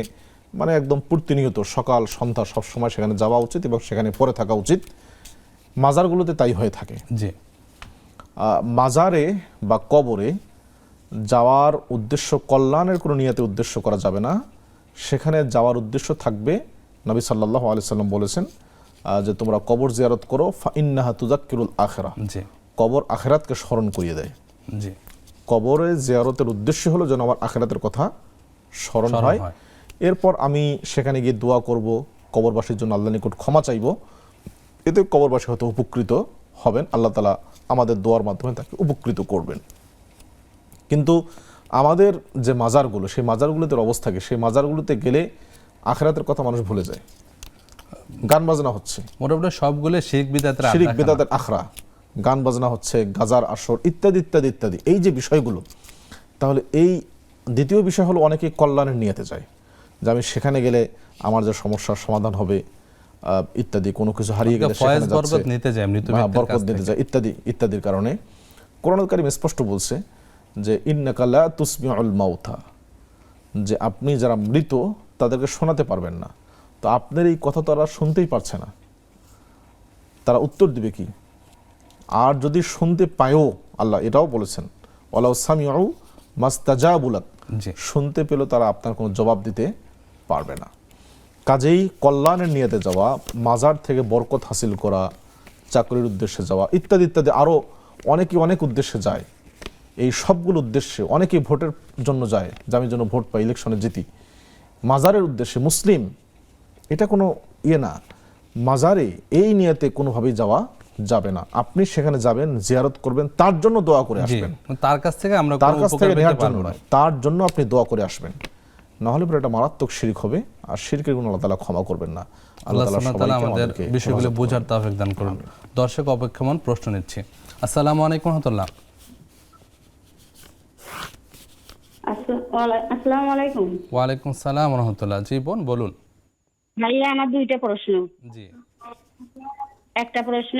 মানে একদম প্রতিনিয়ত সকাল সন্ধ্যা সবসময় সেখানে যাওয়া উচিত এবং সেখানে পড়ে থাকা উচিত। মাজারগুলোতে তাই হয়ে থাকে। জি, মাজারে বা কবরে যাওয়ার উদ্দেশ্য কল্যাণের কোনো নিয়তে উদ্দেশ্য করা যাবে না। সেখানে যাওয়ার উদ্দেশ্য থাকবে, নবী সাল্লাল্লাহু আলাইহি ওয়াসাল্লাম বলেছেন যে তোমরা কবর জিয়ারত করো, ফাইন্নাহা তুযাক্কিরুল আখিরাহ, জি, কবর আখিরাতকে স্মরণ করিয়ে দেয়। জি, কবরে জিয়ারতের উদ্দেশ্য হলো যেন আমার আখিরাতের কথা স্মরণ হয়। এরপর আমি সেখানে গিয়ে দোয়া করব, কবরবাসীর জন্য আল্লাহর নিকট ক্ষমা চাইব। এতে কবরবাসী হয়তো উপকৃত হবেন, আল্লাহ তাআলা আমাদের দোয়ার মাধ্যমে তাকে উপকৃত করবেন। কিন্তু আমাদের যে মাজারগুলো, সেই মাজারগুলোতে অবস্থা কি, সেই মাজারগুলোতে গেলে আখিরাতের কথা মানুষ ভুলে যায়। গান বাজনা হচ্ছে, মোটামুটি সবগুলো শিরক বিদআতের আখড়া, গান বাজনা হচ্ছে, গাজার আসর ইত্যাদি ইত্যাদি ইত্যাদি, এই যে বিষয়গুলো। তাহলে এই দ্বিতীয় বিষয় হলো অনেকেই কল্যাণের নিয়তে যায়, যে আমি সেখানে গেলে আমার যে সমস্যার সমাধান হবে ইত্যাদি, কোনো কিছু হারিয়ে গেলে সেখানে যাচ্ছে, বরকত নিতে যায় ইত্যাদি ইত্যাদির কারণে। কোরআন কারীম স্পষ্ট বলছে যে ইন্নাকা লা তুসমিউল মাউতা, যে আপনি যারা মৃত তাদেরকে শোনাতে পারবেন না। তো আপনার এই কথা তারা শুনতেই পারছে না, তারা উত্তর দিবে কি? আর যদি শুনতে পায়ও, আল্লাহ এটাও বলেছেন ওয়ালাউ সামিউ মাস্তাজাবু লাক, শুনতে পেল তারা আপনার কোনো জবাব দিতে পারবে না। কাজেই কল্যাণের নিয়তে যাওয়া, মাজার থেকে বরকত হাসিল করা, চাকরির উদ্দেশ্যে যাওয়া ইত্যাদি ইত্যাদি, আরও অনেকে অনেক উদ্দেশ্যে যায়। এই সবগুলো উদ্দেশ্যে, অনেকেই ভোটের জন্য যায়, যে আমি যেন ভোট পাই, ইলেকশনে জিতি। মাজারের উদ্দেশ্যে মুসলিম, এটা কোনো না। মাজারে এই নিয়তে কোনোভাবেই যাওয়া যাবে না। আপনি সেখানে যাবেন, জিয়ারত করবেন, তার জন্য দোয়া করে আসবেন, তার কাছ থেকে নেওয়ার জন্য নয়, তার জন্য আপনি দোয়া করে আসবেন। না হলে পরে এটা মারাত্মক শিরক হবে, আর শিরকের গুণ আল্লাহ তাআলা ক্ষমা করবেন না। আল্লাহ সুবহানাহু ওয়া তাআলা আমাদের বিষয়গুলো বোঝার তৌফিক দান করুন। দর্শক অপেক্ষমান প্রশ্ন নিচ্ছি। আসসালামু আলাইকুম ওয়া রাহমাতুল্লাহ। আসসালামু আলাইকুম। ওয়া আলাইকুম আসসালাম ওয়া রাহমাতুল্লাহ। জি বোন, বলুন। ভাইয়া, আমার দুইটা প্রশ্ন। জি। একটা প্রশ্ন,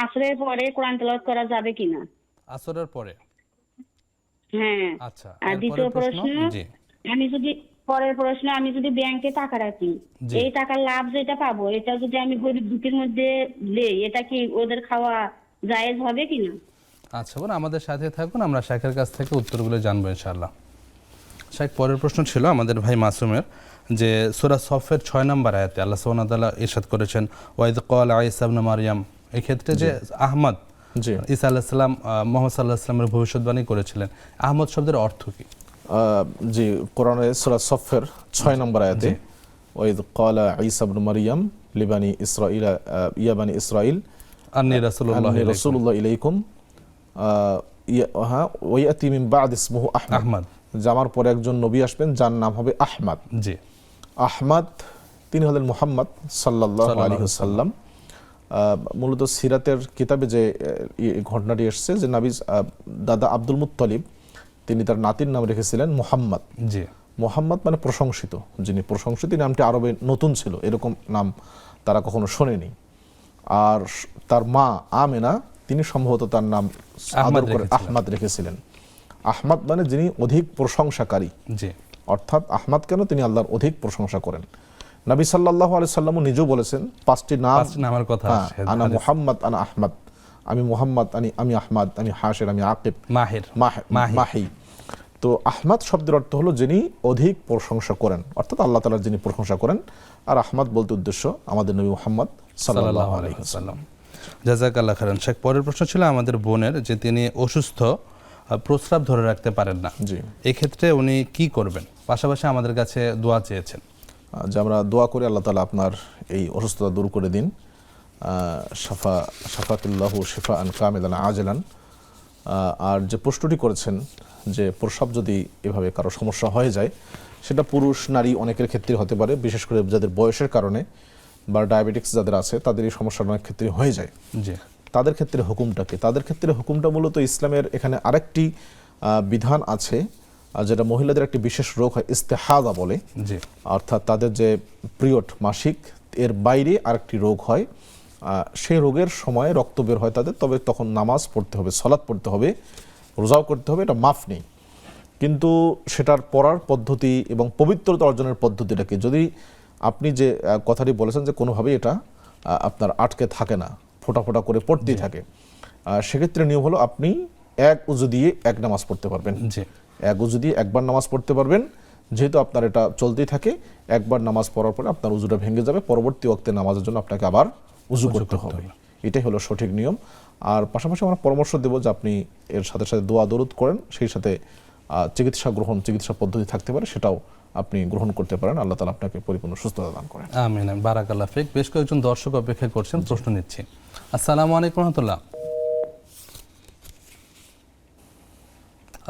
আসরের পরে কোরআন তেলাওয়াত করা যাবে কিনা? আসরের পরে? হ্যাঁ। আচ্ছা। আর দ্বিতীয় প্রশ্ন, আমি যদি ব্যাংকে টাকা রাখি, এই টাকার লাভ যেটা পাবো, এটা যদি আমি গরিব দুঃখীর মধ্যে দেই, এটা কি ওদের খাওয়া জায়েজ হবে কিনা? আচ্ছা বোন, আমাদের সাথে থাকুন, আমরা শেখের কাছ থেকে উত্তরগুলো জানবো ইনশাআল্লাহ। শেখ, পরের প্রশ্ন ছিল আমাদের ভাই মাসুমের, যে সূরা সফের 6 নম্বর আয়াতে আল্লাহ সুবহানাহু ওয়া তাআলা ইরশাদ করেছেন ওয়াইদ ক্বালা ঈসা ইবনে মারইয়াম, এই ক্ষেত্রে যে আহমদ, ঈসা আলাইহিস সালাম মুহাম্মদ সাল্লাল্লাহু আলাইহি ওয়াসাল্লামের ভবিষ্যদ্বাণী করেছিলেন, আহমদ শব্দের অর্থ কি? জি, কোরআনের সূরা সফের 6 নম্বর আয়াতে ওয়াইদ ক্বালা ঈসা ইবনে মারইয়াম লিবানি ইসরাঈল ইয়া বানি ইসরাঈল আন্নী রাসূলুল্লাহ ইলাইকুম ওয়ায়াতি মিন বা'দ ইসমুহু আহমদ, যে আমার পরে একজন নবী আসবেন যার নাম হবে আহমদ। জি, আহমদ তিনি হলেন মুহাম্মদ সাল্লাল্লাহু আলাইহি ওয়াসাল্লাম। মূলত সিরাতের কিতাবে যে ঘটনাটি এসেছে, যে নবী দাদা আব্দুল মুত্তালিব তিনি তার নাতির নাম রেখেছিলেন মুহাম্মদ। জি, মুহাম্মদ মানে প্রশংসিত, যিনি প্রশংসিত। নামটি আরবে নতুন ছিল, এরকম নাম তারা কখনো শোনেনি। আর তার মা আমেনা, তিনি সম্ভবত তার নাম আদর করে আহমদ রেখেছিলেন। আহমদ মানে যিনি অধিক প্রশংসাকারী। জি। অর্থাৎ আহমদ কেন, তিনি আল্লাহর অধিক প্রশংসা করেন। নবী সাল্লাল্লাহু আলাইহি সাল্লাম নিজেও বলেছেন 5টি নাম, পাঁচটি নামের কথা হ্যাঁ, আসছে। আনা মুহাম্মদ, আনা আহমদ, আমি মুহাম্মদ, আমি আহমদ, আমি হাশির, আমি আকিব, মাহির, মাহি। তো আহমদ শব্দের অর্থ হলো যিনি অধিক প্রশংসা করেন, অর্থাৎ আল্লাহ তাআলার যিনি প্রশংসা করেন। আর আহমদ বলতে উদ্দেশ্য আমাদের নবী মুহাম্মদ সাল্লাল্লাহু আলাইহি ওয়াসাল্লাম। জাযাকাল্লাহ খাইরান। শেখ, পরের প্রশ্ন ছিল আমাদের বোনের, যে তিনি অসুস্থ, প্রস্রাব ধরে রাখতে পারেন না, জি, এক্ষেত্রে উনি কি করবেন? পাশাপাশি আমাদের কাছে দোয়া চেয়েছেন। যে আমরা দোয়া করি আল্লাহ তাআলা আপনার এই অসুস্থতা দূর করে দিন, শাফাকিল্লাহু শিফাআন কামিলান আজলান। আর যে প্রশ্নটি করেছেন যে প্রস্রাব যদি এভাবে কারো সমস্যা হয়ে যায়, সেটা পুরুষ নারী অনেকের ক্ষেত্রে হতে পারে, বিশেষ করে যাদের বয়সের কারণে বা ডায়াবেটিক্স যাদের আছে তাদের এই সমস্যাটা অনেক ক্ষেত্রে হয়ে যায়। জি, তাদের ক্ষেত্রে হুকুমটা কি? তাদের ক্ষেত্রে হুকুমটা মূলত ইসলামের এখানে আরেকটি বিধান আছে, যেটা মহিলাদের একটি বিশেষ রোগ হয়, ইস্তেহাদা বলে। জি, অর্থাৎ তাদের যে পিরিয়ড, মাসিক, এর বাইরে আরেকটি রোগ হয়। সেই রোগের সময় রক্ত বের হয় তাদের, তবে তখন নামাজ পড়তে হবে, সালাত পড়তে হবে, রোজাও করতে হবে, এটা মাফ নেই। কিন্তু সেটার পড়ার পদ্ধতি এবং পবিত্রতা অর্জনের পদ্ধতিটা কি? যদি আপনি যে কথাটি বলেছেন যে কোনোভাবেই এটা আপনার আটকে থাকে না, ফোঁটা ফোঁটা করে পড়তেই থাকে, সেক্ষেত্রে নিয়ম হলো আপনি এক উজু দিয়ে এক নামাজ পড়তে পারবেন। জি, এক উজু দিয়ে একবার নামাজ পড়তে পারবেন। যেহেতু আপনার এটা চলতেই থাকে, একবার নামাজ পড়ার পরে আপনার উজুটা ভেঙে যাবে, পরবর্তী ওয়াক্তে নামাজের জন্য আপনাকে আবার উজু করতে হবে। এটাই হলো সঠিক নিয়ম। আর পাশাপাশি আমরা পরামর্শ দেব যে আপনি এর সাথে সাথে দোয়া দরুদ করেন, সেই সাথে চিকিৎসা পদ্ধতি থাকতে পারে, সেটাও আপনি গ্রহণ করতে পারেন। আল্লাহ তাআলা আপনাকে পরিপূর্ণ সুস্থতা দান করেন। আমিন। বারাকাল্লাহ ফিক। বেশ কয়েকজন দর্শক অপেক্ষা করছেন, প্রশ্ন নিচ্ছি। আসসালামু আলাইকুম রহমতুল্লাহ।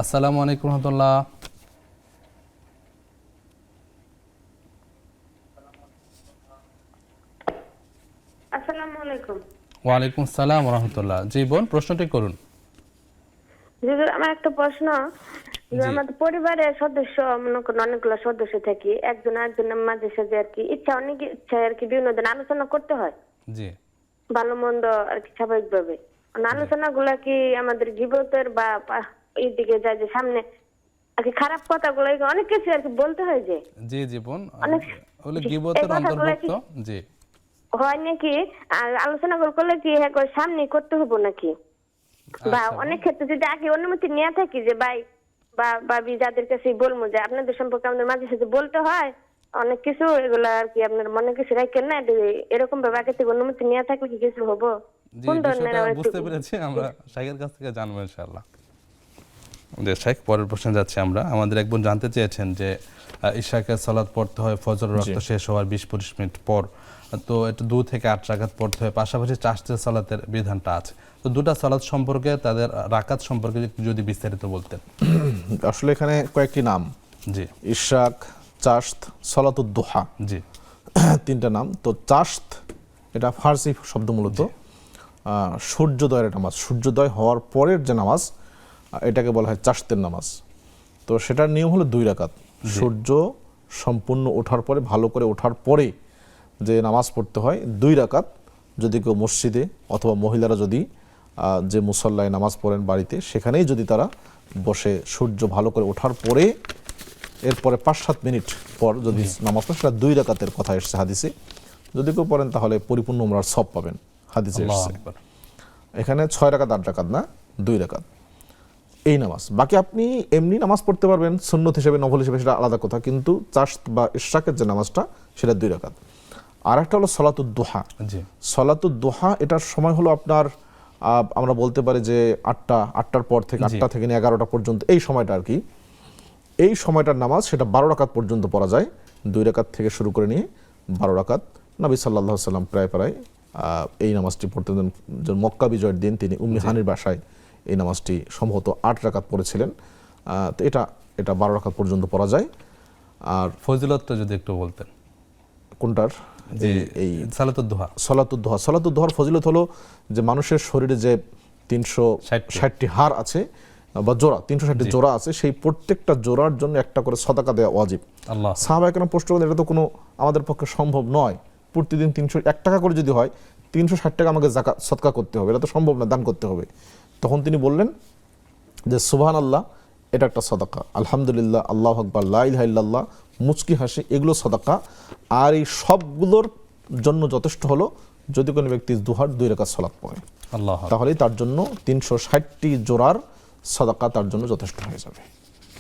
আসসালামু আলাইকুম রহমতুল্লাহ। আসসালামু আলাইকুম। ওয়ালাইকুম আসসালাম রহমতুল্লাহ। জি বোন, প্রশ্নটি করুন। হুজুর, আমার একটা প্রশ্ন, যে আমাদের পরিবারের সদস্য, মনে করুন অনেকগুলো সদস্য থাকি, একজন আরেকজনের মাঝে সাথে আর কি অনেক ইচ্ছা আর কি বিভিন্ন দিন আলোচনা করতে হয়, জি, ভালো মন্দ আর কি স্বাভাবিকভাবে। আলোচনা গুলা কি আমাদের গীবতের বা এই দিকে যায়, যে সামনে আর কি খারাপ কথাগুলো অনেক কিছু আর কি বলতে হয়, যে জি, জি বোন, অনেক- ওগুলো গীবতের এই কথাগুলো অন্তর্ভুক্ত। জি, হয় নাকি? আর আলোচনা করলে কি সামনে করতে হবো নাকি? বা আচ্ছা, অনেক ক্ষেত্রে যদি আগে অনুমতি নিয়ে থাকি, যে ভাই বা ভাবি যাদের কাছে বলবো যে আপনাদের সম্পর্কে আমাদের মাঝে সাথে বলতে হয় অনেক কিছু, এগুলা আর কি আপনার মনে কিছু রাখেন না, এরকম ভাবে আগে থেকে অনুমতি নিয়ে থাকলে কি কিছু হবো? জি, কোন ধরনের বিষয়টা আমার একটু- বুঝতে পেরেছি। আমরা শাইখের কাছ থেকে জানবো ইনশাআল্লাহ। যে শাইখ, পরের প্রশ্নে যাচ্ছি আমরা। আমাদের এক বোন জানতে চেয়েছেন যে ইশাকের সালাত পড়তে হয় ফজর রক্ত শেষ হওয়ার 20-25 মিনিট পর, তো এটা 2 থেকে 8 রাকাত পড়তে হয়, পাশাপাশি চাষতের সালাতের বিধানটা আছে। তো দুটা সালাত সম্পর্কে, তাদের রাকাত সম্পর্কে যদি বিস্তারিত বলতেন। আসলে এখানে কয়েকটি নাম, জি, ইশরাক, চাশত, সালাতুদ দুহা, জি, 3টা নাম। তো চাশত এটা ফার্সি শব্দ, মূলত সূর্যোদয়ের নামাজ, সূর্যোদয় হওয়ার পরের যে নামাজ, এটাকে বলা হয় চাশতের নামাজ। তো সেটার নিয়ম হলো 2 রাকাত। সূর্য সম্পূর্ণ ওঠার পরে, ভালো করে ওঠার পরে যে নামাজ পড়তে হয় 2 রাকাত। যদি কেউ মসজিদে অথবা মহিলারা যদি যে মুসল্লায় নামাজ পড়েন বাড়িতে, সেখানেই যদি তারা বসে সূর্য ভালো করে ওঠার পরে এরপরে 5-7 মিনিট পর যদি নামাজ পড়েন, সেটা 2 রাকাতের কথা এসছে হাদিসে। যদি কেউ পড়েন তাহলে পরিপূর্ণ উমরার সওয়াব পাবেন, হাদিসে আল্লাহু এসছে। আকবার। এখানে 6 রাকাত 8 রাকাত না, 2 রাকাত এই নামাজ। বাকি আপনি এমনি নামাজ পড়তে পারবেন সুন্নত হিসেবে, নফল হিসেবে, সেটা আলাদা কথা। কিন্তু চাশত বা ইশরাকের যে নামাজটা, সেটা 2 রাকাত। আর একটা হলো সালাতুদ দুহা। জি, সালাতুদ দুহা, এটার সময় হলো আপনার আমরা বলতে পারি যে 8টার পর থেকে 8টা থেকে 11টা পর্যন্ত, এই সময়টা আর কি। এই সময়টার নামাজ, সেটা 12 রাকাত পর্যন্ত পড়া যায়। 2 রাকাত থেকে শুরু করে নিয়ে 12 রাকাত। নবী সাল্লাল্লাহু আলাইহি সাল্লাম প্রায় এই নামাজটি পড়তেন। মক্কা বিজয়ের দিন তিনি উম্মে হানির বাসায় এই নামাজটি সম্ভবত 8 রাকাত পড়েছিলেন। তো এটা 12 রাকাত পর্যন্ত পড়া যায়। আর ফজিলতটা যদি একটু বলতেন। কোনটার? এই সালাতুদ দুহা। সালাতুদ দুহা। সালাতুদ দুহার ফজিলত হলো যে মানুষের শরীরে যে 360টি হাড় আছে বা জোড়া, 360টি জোড়া আছে, সেই প্রত্যেকটা জোড়ার জন্য একটা করে সদাকা দেওয়া ওয়াজিব। আল্লাহ, সাহাবায়ে কেরাম প্রশ্ন করেন, এটা তো কোনো আমাদের পক্ষে সম্ভব নয়, প্রতিদিন 301 টাকা করে যদি হয়, 360 টাকা আমাকে যাকাত সদকা করতে হবে, এটা তো সম্ভব না, দান করতে হবে। তখন তিনি বললেন যে সুবহানাল্লাহ, এটা একটা সদাকা। আলহামদুলিল্লাহ, আল্লাহু আকবার, লা ইলাহা ইল্লাল্লাহ, মুচকি হাসি, এগুলো সদাকা। আর এই সবগুলোর জন্য যথেষ্ট হলো যদি কোনো ব্যক্তি দুহার 2 রাকাত সালাত পড়ে, আল্লাহ তাহলেই তার জন্য 360টি জোড়ার সদাকা তার জন্য যথেষ্ট হয়ে যাবে।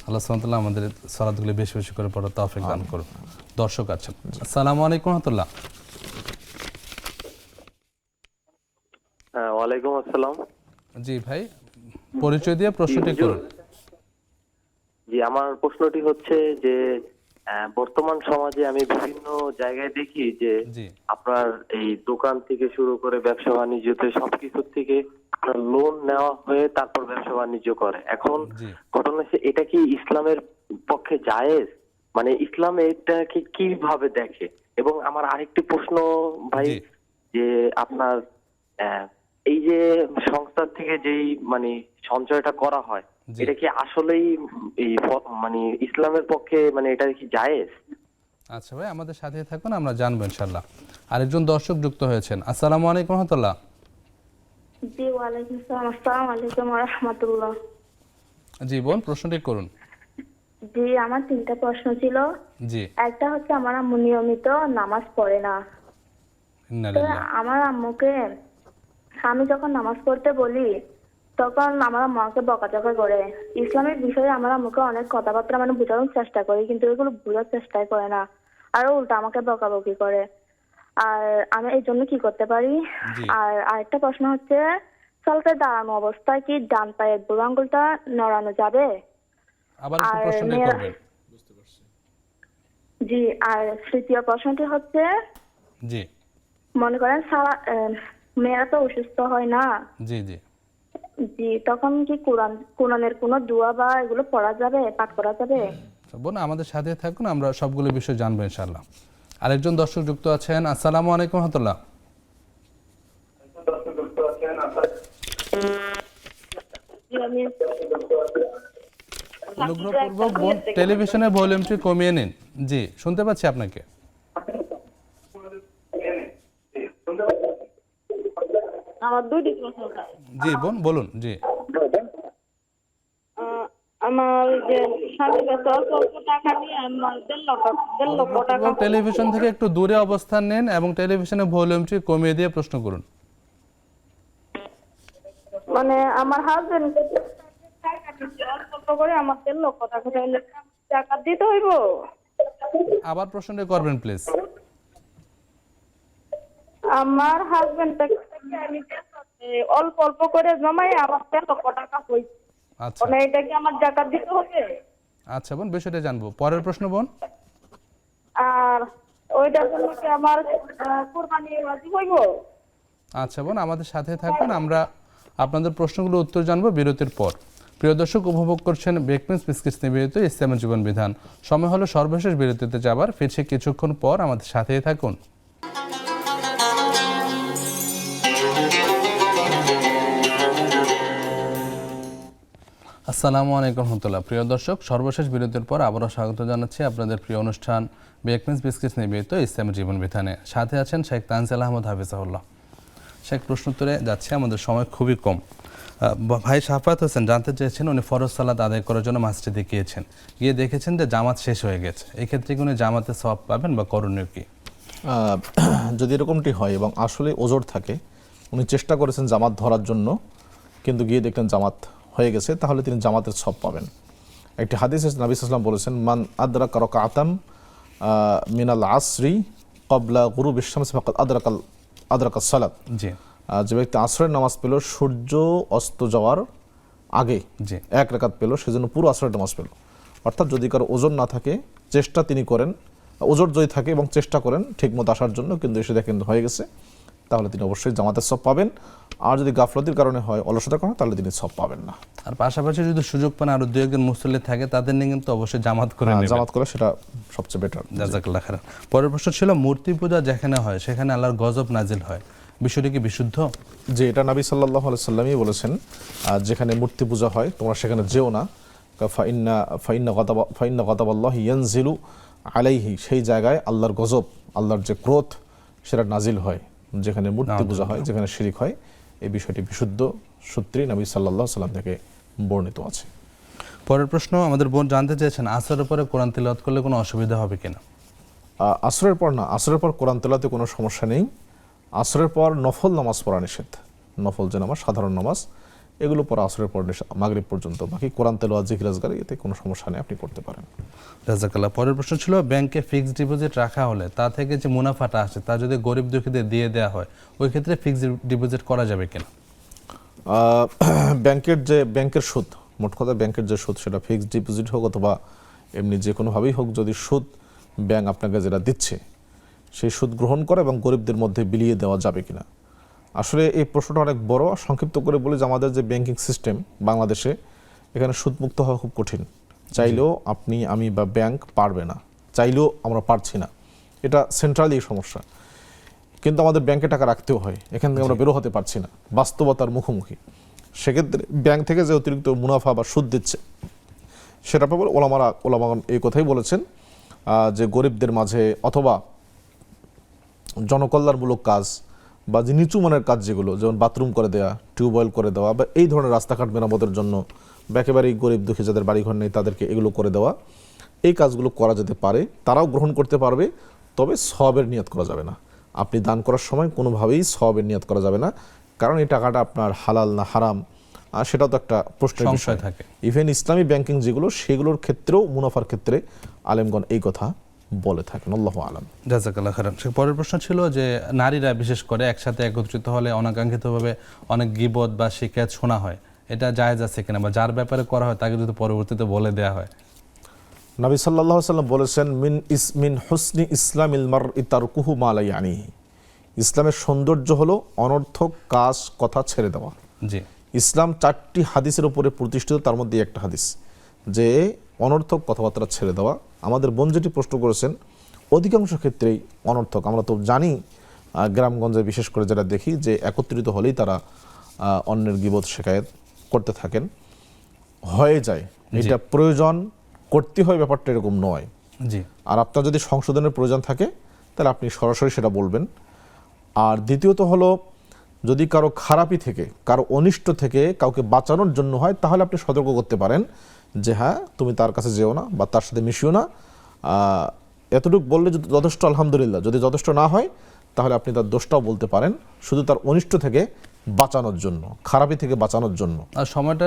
আল্লাহ সুবহানাহু ওয়া তাআলা আমাদের সালাতগুলি বেশি বেশি করে পড়ার তৌফিক দান করুন। দর্শক আছেন, আসসালামু আলাইকুম ওয়া রাহমাতুল্লাহ। ওয়ালাইকুম আসসালাম। জি ভাই, পরিচয় দিয়ে প্রশ্নটি করুন। জি, আমার প্রশ্নটি হচ্ছে যে বর্তমান সমাজে আমি বিভিন্ন জায়গায় দেখি যে জি আপনার এই দোকান থেকে শুরু করে ব্যবসা বাণিজ্যতে সবকিছু থেকে আপনার লোন নেওয়া হয়ে তারপর ব্যবসা বাণিজ্য করে। এখন জি ঘটনা হচ্ছে, এটা কি ইসলামের পক্ষে জায়েজ? মানে ইসলাম এটাকে কিভাবে দেখে? এবং আমার আরেকটি প্রশ্ন ভাই, জি যে আপনার এই যে সংস্থার থেকে যেই মানে সঞ্চয়টা করা হয়, জি। এটা কি আসলেই এই মানে ইসলামের পক্ষে মানে এটা কি জায়েজ? আচ্ছা ভাই, আমাদের সাথে থাকুন, আমরা জানবো ইনশাআল্লাহ। আরেকজন দর্শক যুক্ত হয়েছেন, আসসালামু আলাইকুম ওয়া রাহমাতুল্লাহ। জি ওয়ালাইকুম আসসালাম। আসসালামু আলাইকুম ওয়া রাহমাতুল্লাহ। জি বোন, প্রশ্নটি করুন। জি, আমার 3টা প্রশ্ন ছিল। জি, একটা হচ্ছে আমার আম্মু নিয়মিত নামাজ পড়ে না। ইন্না তো লিল্লাহ। আমার আম্মুকে আমি যখন নামাজ পড়তে বলি তখন আমার আম্মাকে বকাঝকা করে। ইসলামের বিষয়ে আমার আম্মুকে অনেক কথাবার্তা মানে বোঝানোর চেষ্টা করি, কিন্তু এগুলো বোঝার চেষ্টাই করে না, আরো উল্টা আমাকে বকাবকি করে। আর আমি এই জন্য কি করতে পারি? জি। আর আরেকটা প্রশ্ন হচ্ছে, সালাতে দাঁড়ানো অবস্থায় কি ডান পায়ের বুড়ো আঙ্গুলটা নড়ানো যাবে? আবার একটু আর প্রশ্নটি মেয়েরা- করবেন। জি, আর তৃতীয় প্রশ্নটি হচ্ছে, জি মনে করেন মেয়েরা তো অসুস্থ হয় না, জি জি জি, তখন কি কোরআনের কোনো দোয়া বা এগুলো পড়া যাবে, পাঠ করা যাবে? বোন, আমাদের সাথে থাকুন, আমরা সবগুলো বিষয় জানবো ইনশাআল্লাহ। আরেকজন দর্শক যুক্ত আছেন, আসসালামু আলাইকুম ওয়া রাহমাতুল্লাহ। অনুগ্রহপূর্বক বোন টেলিভিশনের ভলিউমটি কমিয়ে নিন। জি, শুনতে পাচ্ছি আপনাকে। আমার 2টি প্রশ্ন। জি বোন, বলুন। জি আমার যে স্বামীর কাছে অল্প অল্প টাকা নিয়ে আমার 1.5 লক্ষ টাকা। টেলিভিশন থেকে একটু দূরে অবস্থান নিন এবং টেলিভিশনের ভলিউমটি কমিয়ে দিয়ে প্রশ্ন করুন। মানে আমার হাজবেন্ড অল্প অল্প করে আমার 1.5 লক্ষ টাকা চাইলে টাকা দিতে হইব? আবার প্রশ্নটি করবেন প্লিজ। আমার হাজবেন্ড থেকে আমি অল্প অল্প করে জমাই আমার 1.5 লক্ষ টাকা হইছে, আচ্ছা মানে এটা কি আমার জাকাত দিতে হবে? আচ্ছা বোন, বিষয়টা জানবো। পরের প্রশ্ন বোন। আর ওইটার জন্য কি আমার কুরবানি ওয়াজিব হইব? আচ্ছা বোন, আমাদের সাথে থাকুন, আমরা আপনাদের প্রশ্নগুলো উত্তর জানবো বিরতির পর। প্রিয় দর্শক, উপভোগ করছেন বেকমেন্স বিস্কিটস নিবেদিত ইসলামের জীবন বিধান। সময় হলো সর্বশেষ বিরতিতে যাবার, ফিরছে কিছুক্ষণ পর, আমাদের সাথেই থাকুন। আসসালামু আলাইকুম রহমতুল্লাহ। প্রিয় দর্শক, সর্বশেষ বিরতির পর আবারও স্বাগত জানাচ্ছি আপনাদের প্রিয় অনুষ্ঠান বেকমেন্স বিস্কিটস নিবেদিত ইসলামের জীবন বিধানে। সাথে আছেন শেখ তানজিল আহমদ হাফিজাহুল্লাহ। শেখ, প্রশ্নোত্তরে যাচ্ছে, আমাদের সময় খুবই কম। ভাই শাফাত হোসেন জানতে চেয়েছেন, উনি ফরজ সালাত আদায় করার জন্য মসজিদে গিয়েছেন, গিয়ে দেখেছেন যে জামাত শেষ হয়ে গেছে। এক্ষেত্রে কি উনি জামাতে সওয়াব পাবেন বা করণীয় কি? যদি এরকমটি হয় এবং আসলে ওজোর থাকে, উনি চেষ্টা করেছেন জামাত ধরার জন্য কিন্তু গিয়ে দেখলেন জামাত হয়ে গেছে, তাহলে তিনি জামাতের সওয়াব পাবেন। একটি হাদিসে নবী সাল্লাল্লাহু আলাইহি ওয়াসাল্লাম বলেছেন, মান আদরাকা রাকাতাম মিনাল আসরি ক্বাবলা গুরুবিশ শামস ফাকাদ আদরাকাস সালাত। জি যে ব্যক্তি আসরের নামাজ পেল সূর্য অস্ত যাওয়ার আগে, জি 1 রাকাত পেল, সেজন্য পুরো আসরের নামাজ পেল। অর্থাৎ যদি কারো ওজন না থাকে, চেষ্টা তিনি করেন, ওজোর যদি থাকে এবং চেষ্টা করেন ঠিকমতো আসার জন্য, কিন্তু এসে দেখেন হয়ে গেছে, তাহলে তিনি অবশ্যই জামাতের সওয়াব পাবেন। আর যদি গাফলতির কারণে হয়, অলসতার কারণে, তাহলে তিনি সওয়াব পাবেন না। আর পাশাপাশি যদি সুযোগ পান আরো 2-1 মুসল্লি থাকে, তাদের নিয়ে কিন্তু অবশ্যই জামাত করে নেবেন। জামাত করে সেটা সবচেয়ে বেটার। জাযাকাল্লাহ খাইরান। পরের প্রশ্ন ছিল, মূর্তি পূজা যেখানে হয় সেখানে আল্লাহর গজব নাজিল হয়, বিষয়টি কি বিশুদ্ধ? যে এটা নবী সাল্লাল্লাহু আলাইহি সাল্লামই বলেছেন, যেখানে মূর্তি পূজা হয় তোমরা সেখানে যেও না, ফাইন্না গাদাবাল্লাহি ইয়ানজিলু আলাইহি, সেই জায়গায় আল্লাহর গজব, আল্লাহর যে ক্রোধ সেটা নাজিল হয় যেখানে মূর্তি পূজা হয়, যেখানে শিরিক হয়। এই বিষয়টি বিশুদ্ধ সূত্রে নবী সাল্লাল্লাহু আলাইহি সাল্লাম থেকে বর্ণিত আছে। পরের প্রশ্ন, আমাদের বোন জানতে চেয়েছেন আসরের পরে কোরআন তিলাওয়াত করলে কোনো অসুবিধা হবে কিনা? আসরের পর না, আসরের পর কোরআন তেলাওয়াতে কোনো সমস্যা নেই। আসরের পর নফল নামাজ পড়া নিষেধ। নফল যে নামাজ, সাধারণ নামাজ, এগুলো পর আসরের পর মাগরিব পর্যন্ত। বাকি কোরআন তেলাওয়াত, জিকির আজকার, এতে কোনো সমস্যা নেই, আপনি করতে পারেন। রাজাকাল্লাহ। পরের প্রশ্ন ছিল ব্যাংকে ফিক্সড ডিপোজিট রাখা হলে তা থেকে যে মুনাফাটা আসে তা যদি গরিব দুঃখীদের দিয়ে দেওয়া হয়, ওই ক্ষেত্রে ফিক্সড ডিপোজিট করা যাবে কিনা? ব্যাংকের সুদ, মোট কথা ব্যাংকের যে সুদ, সেটা ফিক্সড ডিপোজিট হোক অথবা এমনি যে কোনোভাবেই হোক, যদি সুদ ব্যাংক আপনাকে যেটা দিচ্ছে সেই সুদ গ্রহণ করে এবং গরিবদের মধ্যে বিলিয়ে দেওয়া যাবে কিনা। আসলে এই প্রশ্নটা অনেক বড়। সংক্ষিপ্ত করে বলি যে আমাদের যে ব্যাংকিং সিস্টেম বাংলাদেশে, এখানে সুদমুক্ত হওয়া খুব কঠিন। চাইলেও আপনি, আমি বা ব্যাংক পারবে না, চাইলেও আমরা পারছি না। এটা সেন্ট্রালি সমস্যা। কিন্তু আমাদের ব্যাংকে টাকা রাখতেও হয়, এখান থেকে আমরা বেরো হতে পারছি না, বাস্তবতার মুখোমুখি। সেক্ষেত্রে ব্যাংক থেকে যে অতিরিক্ত মুনাফা বা সুদ দিচ্ছে, সেটা পাবো। ওলামাগণ এই কথাই বলেছেন যে গরিবদের মাঝে অথবা জনকল্যাণমূলক কাজ বা যে নিচু মানের কাজ, যেগুলো যেমন বাথরুম করে দেওয়া, টিউবওয়েল করে দেওয়া, বা এই ধরনের রাস্তাঘাট মেরামতের জন্য বা একেবারেই গরিব দুঃখী যাদের বাড়িঘর নেই তাদেরকে এগুলো করে দেওয়া, এই কাজগুলো করা যেতে পারে, তারাও গ্রহণ করতে পারবে। তবে সওয়াবের নিয়ত করা যাবে না। আপনি দান করার সময় কোনোভাবেই সওয়াবের নিয়ত করা যাবে না, কারণ এই টাকাটা আপনার হালাল না হারাম, সেটাও তো একটা প্রশ্নের বিষয় থাকে। ইভেন ইসলামী ব্যাংকিং যেগুলো, সেগুলোর ক্ষেত্রেও মুনাফার ক্ষেত্রে আলেমগণ এই কথা বলে থাকেন। আল্লাহু আলাম। জাযাকাল্লাহ খাইরান। পরের প্রশ্ন ছিল যে নারীরা বিশেষ করে একসাথে একত্রিত হলে অনাকাঙ্ক্ষিতভাবে অনেক গীবত বা শিকায়ত শোনা হয়, এটা জায়েজ আছে কিনা, বা যার ব্যাপারে করা হয় তাকে যদি পরবর্তীতে বলে দেওয়া হয়? নবী সাল্লাল্লাহু আলাইহি ওয়াসাল্লাম বলেছেন, মিন হুসনি ইসলামিল মারই তারকুহু মা লা ইয়ানিহি। ইসলামের সৌন্দর্য হলো অনর্থক কাজ, কথা ছেড়ে দেওয়া। জি। ইসলাম 4টি হাদিসের উপরে প্রতিষ্ঠিত, তার মধ্যে একটা হাদিস যে অনর্থক কথাবার্তা ছেড়ে দেওয়া। আমাদের বোন যেটি প্রশ্ন করেছেন, অধিকাংশ ক্ষেত্রেই অনর্থক। আমরা তো জানি গ্রামগঞ্জে বিশেষ করে যারা দেখি যে একত্রিত হলেই তারা অন্যের গীবত শিকায়েত করতে থাকেন, হয়ে যায়। এটা প্রয়োজন করতে হয়, ব্যাপারটা এরকম নয়। জি। আর আপনার যদি সংশোধনের প্রয়োজন থাকে তাহলে আপনি সরাসরি সেটা বলবেন। আর দ্বিতীয়ত হলো, যদি কারো খারাপি থেকে, কারো অনিষ্ট থেকে কাউকে বাঁচানোর জন্য হয়, তাহলে আপনি সতর্ক করতে পারেন যে হ্যাঁ, তুমি তার কাছে যেও না বা তার সাথে মিশিও না। এতটুকু বললে যদি যথেষ্ট, আলহামদুলিল্লাহ। যদি যথেষ্ট না হয় তাহলে আপনি তার দোষটাও বলতে পারেন, শুধু তার অনিষ্ট থেকে বাঁচানোর জন্য, খারাপি থেকে বাঁচানোর জন্য। আর সময়টা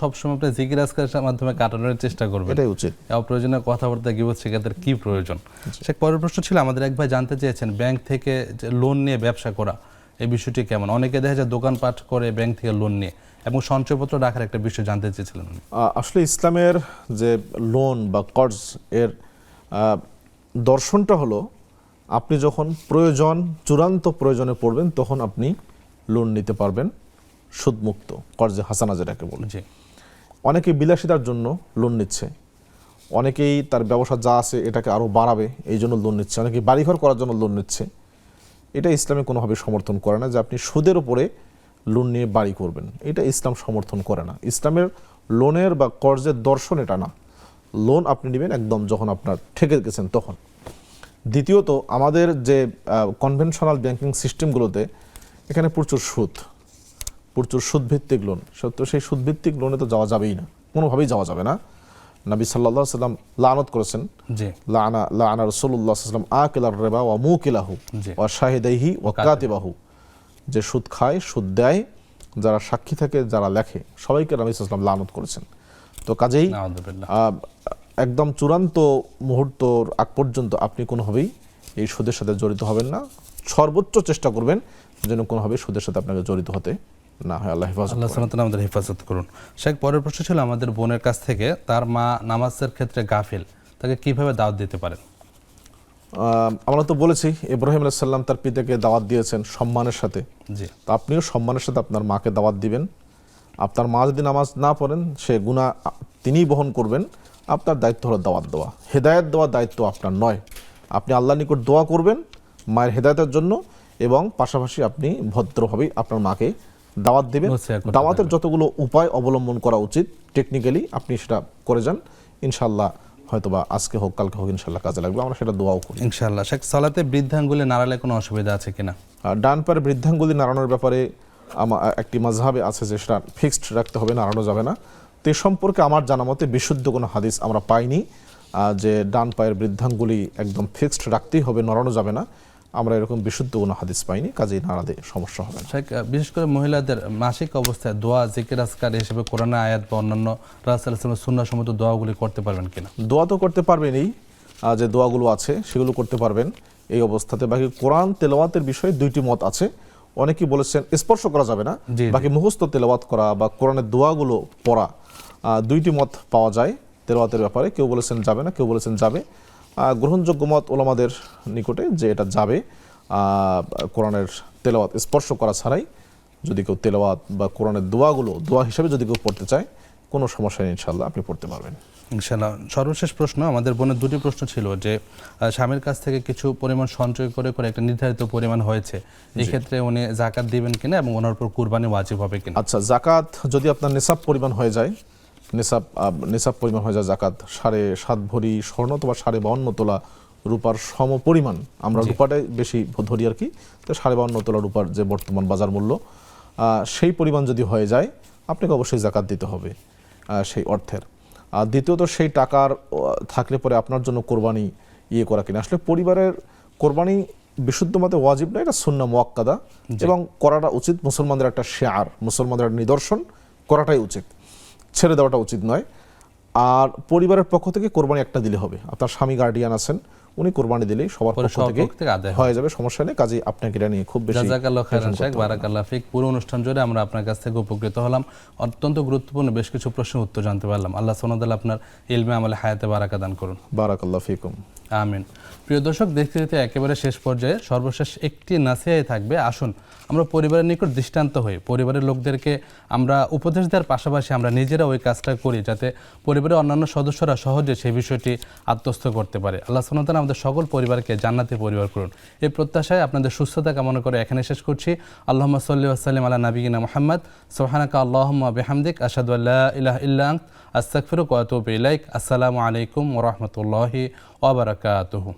সবসময় আপনি জিকির আজকারের মাধ্যমে কাটানোর চেষ্টা করবেন, এটাই উচিত। অপ্রয়োজনীয় কথাবার্তা, গীবত শিকায়তের কি প্রয়োজন? সে পরের প্রশ্ন ছিল, আমাদের এক ভাই জানতে চেয়েছেন ব্যাংক থেকে লোন নিয়ে ব্যবসা করা, এই বিষয়টি কেমন? অনেকে দেখা যায় দোকানপাট করে ব্যাংক থেকে লোন নিয়ে, এবং সঞ্চয়পত্র রাখার একটা বিষয় জানতে চেয়েছিলেন। আসলে ইসলামের যে লোন বা কর্জ, এর দর্শনটা হলো, আপনি যখন প্রয়োজন, চূড়ান্ত প্রয়োজনে পড়বেন, তখন আপনি লোন নিতে পারবেন সুদমুক্ত, কর্জে হাসানা যেটাকে বলে। অনেকে বিলাসিতার জন্য লোন নিচ্ছে, অনেকেই তার ব্যবসা যা আছে এটাকে আরও বাড়াবে এই জন্য লোন নিচ্ছে, অনেকে বাড়িঘর করার জন্য লোন নিচ্ছে। এটা ইসলামে কোনোভাবে সমর্থন করে না যে আপনি সুদের উপরে লোন নিয়ে বাড়ি করবেন, এটা ইসলাম সমর্থন করে না। ইসলামের লোনের বা কর্জের দর্শন এটা না। লোন আপনি নেবেন একদম যখন আপনার ঠেকে গেছেন তখন। দ্বিতীয়ত, আমাদের যে কনভেনশনাল ব্যাংকিং সিস্টেমগুলোতে এখানে প্রচুর সুদভিত্তিক লোন, সত্য সেই সুদভিত্তিক লোনে তো যাওয়া যাবেই না, কোনোভাবেই যাওয়া যাবে না। নবী সাল্লাল্লাহু আলাইহি ওয়াসাল্লাম লানত করেছেন, লাআনা রাসূলুল্লাহ সাল্লাল্লাহু আলাইহি ওয়াসাল্লাম আকিলার রিবা ওয়া মুকিলাহু ওয়া শাহিদাইহি ওয়া কাতিবাহু। যে সুদ খায়, সুদ দেয়, যারা সাক্ষী থাকে, যারা লেখে, সবাইকে নবী সাল্লাল্লাহু আলাইহি ওয়াসাল্লাম লানত করেছেন। তো কাজেই একদম চূড়ান্ত মুহূর্তর আগ পর্যন্ত আপনি কোনোভাবেই এই সুদের সাথে জড়িত হবেন না। সর্বোচ্চ চেষ্টা করবেন যেন কোনোভাবে সুদের সাথে আপনাকে জড়িত হতে না হয়। আল্লাহ আমাদের হেফাজত করুন। শেখ, পরের প্রশ্ন ছিল আমাদের বোনের কাছ থেকে, তার মা নামাজের ক্ষেত্রে গাফিল, তাকে কিভাবে দাওয়াত দিতে পারেন? আমরা তো বলেছি, ইব্রাহিম আলাইহিস সালাম তার পিতাকে দাওয়াত দিয়েছেন সম্মানের সাথে। জি। তো আপনিও সম্মানের সাথে আপনার মাকে দাওয়াত দিবেন। আপনার মা যদি নামাজ না পড়েন, সে গুনাহ তিনিই বহন করবেন। আপনার দায়িত্ব হলো দাওয়াত দেওয়া, হেদায়েত দেওয়ার দায়িত্ব আপনার নয়। আপনি আল্লাহর নিকট দোয়া করবেন মায়ের হেদায়েতের জন্য, এবং পাশাপাশি আপনি ভদ্রভাবেই আপনার মাকে দাওয়াত দিবেন। দাওয়াতের যতগুলো উপায় অবলম্বন করা উচিত টেকনিক্যালি, আপনি সেটা করে যান। ইনশাআল্লাহ হয়তোবা আজকে হোক কালকে হোক ইনশাআল্লাহ কাজে লাগবে, আমরা সেটা দোয়াও করি ইনশাআল্লাহ। শেখ, সালাতে বৃদ্ধাঙ্গুলি নাড়ালে কোনো অসুবিধা আছে কিনা? ডান পায়ের বৃদ্ধাঙ্গুলি নাড়ানোর ব্যাপারে একটি মাযহাবে আছে যে সেটা ফিক্সড রাখতে হবে, নাড়ানো যাবে না। তে সম্পর্কে আমার জানা মতে বিশুদ্ধ কোনো হাদিস আমরা পাইনি যে ডান পায়ের বৃদ্ধাঙ্গুলি একদম ফিক্সড রাখতেই হবে, নড়ানো যাবে না। আমরা এরকম বিশুদ্ধ কোনো হাদিস পাইনি, কাজেই নাড়াতে সমস্যা হবে না। বিশেষ করে মহিলাদের মাসিক অবস্থায় দোয়া, জিকির, আজকার হিসেবে কোরআনের আয়াত বা অন্যান্য রাসূলুল্লাহ সাল্লাল্লাহু আলাইহি ওয়াসাল্লামের সুন্নাহসম্মত দোয়াগুলি করতে পারবেন কিনা? দোয়া তো করতে পারবেনই, যে দোয়াগুলো আছে সেগুলো করতে পারবেন এই অবস্থাতে। বাকি কোরআন তেলাওয়াতের বিষয়ে দুইটি মত আছে। অনেকেই বলেছেন স্পর্শ করা যাবে না, বাকি মুখস্থ তেলাওয়াত করা বা কোরআনের দোয়াগুলো পড়া, দুইটি মত পাওয়া যায় তেলাওয়াতের ব্যাপারে। কেউ বলেছেন যাবে না, কেউ বলেছেন যাবে। গ্রহণযোগ্য মত ওলামাদের নিকটে যে এটা যাবে, কোরআনের তেলাওয়াত স্পর্শ করা ছাড়াই যদি কেউ তেলাওয়াত বা কোরআনের দোয়াগুলো দোয়া হিসেবে যদি কেউ পড়তে চায়, কোনো সমস্যা নেই, ইনশাআল্লাহ আপনি পড়তে পারবেন। ইনশাআল্লাহ। সর্বশেষ প্রশ্ন, আমাদের বোনের দুটি প্রশ্ন ছিল যে স্বামীর কাছ থেকে কিছু পরিমাণ সঞ্চয় করে করে একটা নির্ধারিত পরিমাণ হয়েছে, এই ক্ষেত্রে উনি জাকাত দিবেন কিনা এবং ওনার উপর কুরবানি ওয়াজিব হবে কিনা? আচ্ছা, জাকাত যদি আপনার নিসাব পরিমাণ হয়ে যায়, নিসাব পরিমাণ হয়ে যায় জাকাত 7.5 ভরি স্বর্ণ অথবা 52.5 তোলা রূপার সম পরিমাণ, আমরা রূপাটাই বেশি ধরি আর কি, তো 52.5 তোলা রূপার যে বর্তমান বাজার মূল্য, সেই পরিমাণ যদি হয়ে যায় আপনাকে অবশ্যই জাকাত দিতে হবে সেই অর্থের। আর দ্বিতীয়ত সেই টাকার থাকলে পরে আপনার জন্য কোরবানি করা কিনা। আসলে পরিবারের কোরবানি বিশুদ্ধ মতে ওয়াজিব না, এটা সুন্নাহ মুআক্কাদা এবং করাটা উচিত। মুসলমানদের একটা শেয়ার, মুসলমানদের একটা নিদর্শন, করাটাই উচিত, ছেড়ে দেওয়াটা উচিত নয়। আর পরিবারের পক্ষ থেকে কোরবানি একটা দিলে হবে। আপনার স্বামী গার্ডিয়ান আছেন, উনি কোরবানি দিলেই সবার পক্ষ থেকে হয়ে যাবে, সমস্যা নেই। কাজে আপনাকে এটা নিয়ে খুব বেশি জাযাকাল্লাহু খাইরান শেখ, বারাকাল্লাহু ফিক। পুরো অনুষ্ঠান জুড়ে আমরা আপনার কাছ থেকে উপকৃত হলাম, অত্যন্ত গুরুত্বপূর্ণ বেশ কিছু প্রশ্নের উত্তর জানতে পারলাম। আল্লাহ সুবহানাহু ওয়া তাআলা আপনার ইলমে আমলে হায়াতে বারাকা দান করুন। বারাকাল্লাহু ফিকুম। আমিন। প্রিয় দর্শক, দেখতে দেখতে একেবারে শেষ পর্যায়ে সর্বশেষ একটি নাসিহাই থাকবে। আসুন আমরা পরিবারের নিকট দৃষ্টান্ত হই, পরিবারের লোকদেরকে আমরা উপদেশ দেওয়ার পাশাপাশি আমরা নিজেরা ওই কাজটা করি, যাতে পরিবারের অন্যান্য সদস্যরা সহজে সেই বিষয়টি আত্মস্থ করতে পারে। আল্লাহ সুবহানাহু ওয়া তাআলা আমাদের সকল পরিবারকে জান্নাতি পরিবার করুন। এই প্রত্যাশায় আপনাদের সুস্থতা কামনা করে এখানে শেষ করছি। আল্লাহুম্মা সাল্লি ওয়া সাল্লিম আলা নাবিয়িনা মুহাম্মদ। সুবহানাকা আল্লাহুম্মা বিহামদিক, আশহাদু আল্লা ইলাহা ইল্লা আনতা, আস্তাগফিরুকা ওয়া আতুবু ইলাইক। আসসালামু আলাইকুম ওয়া রাহমাতুল্লাহি ওয়া বারাকাতুহু।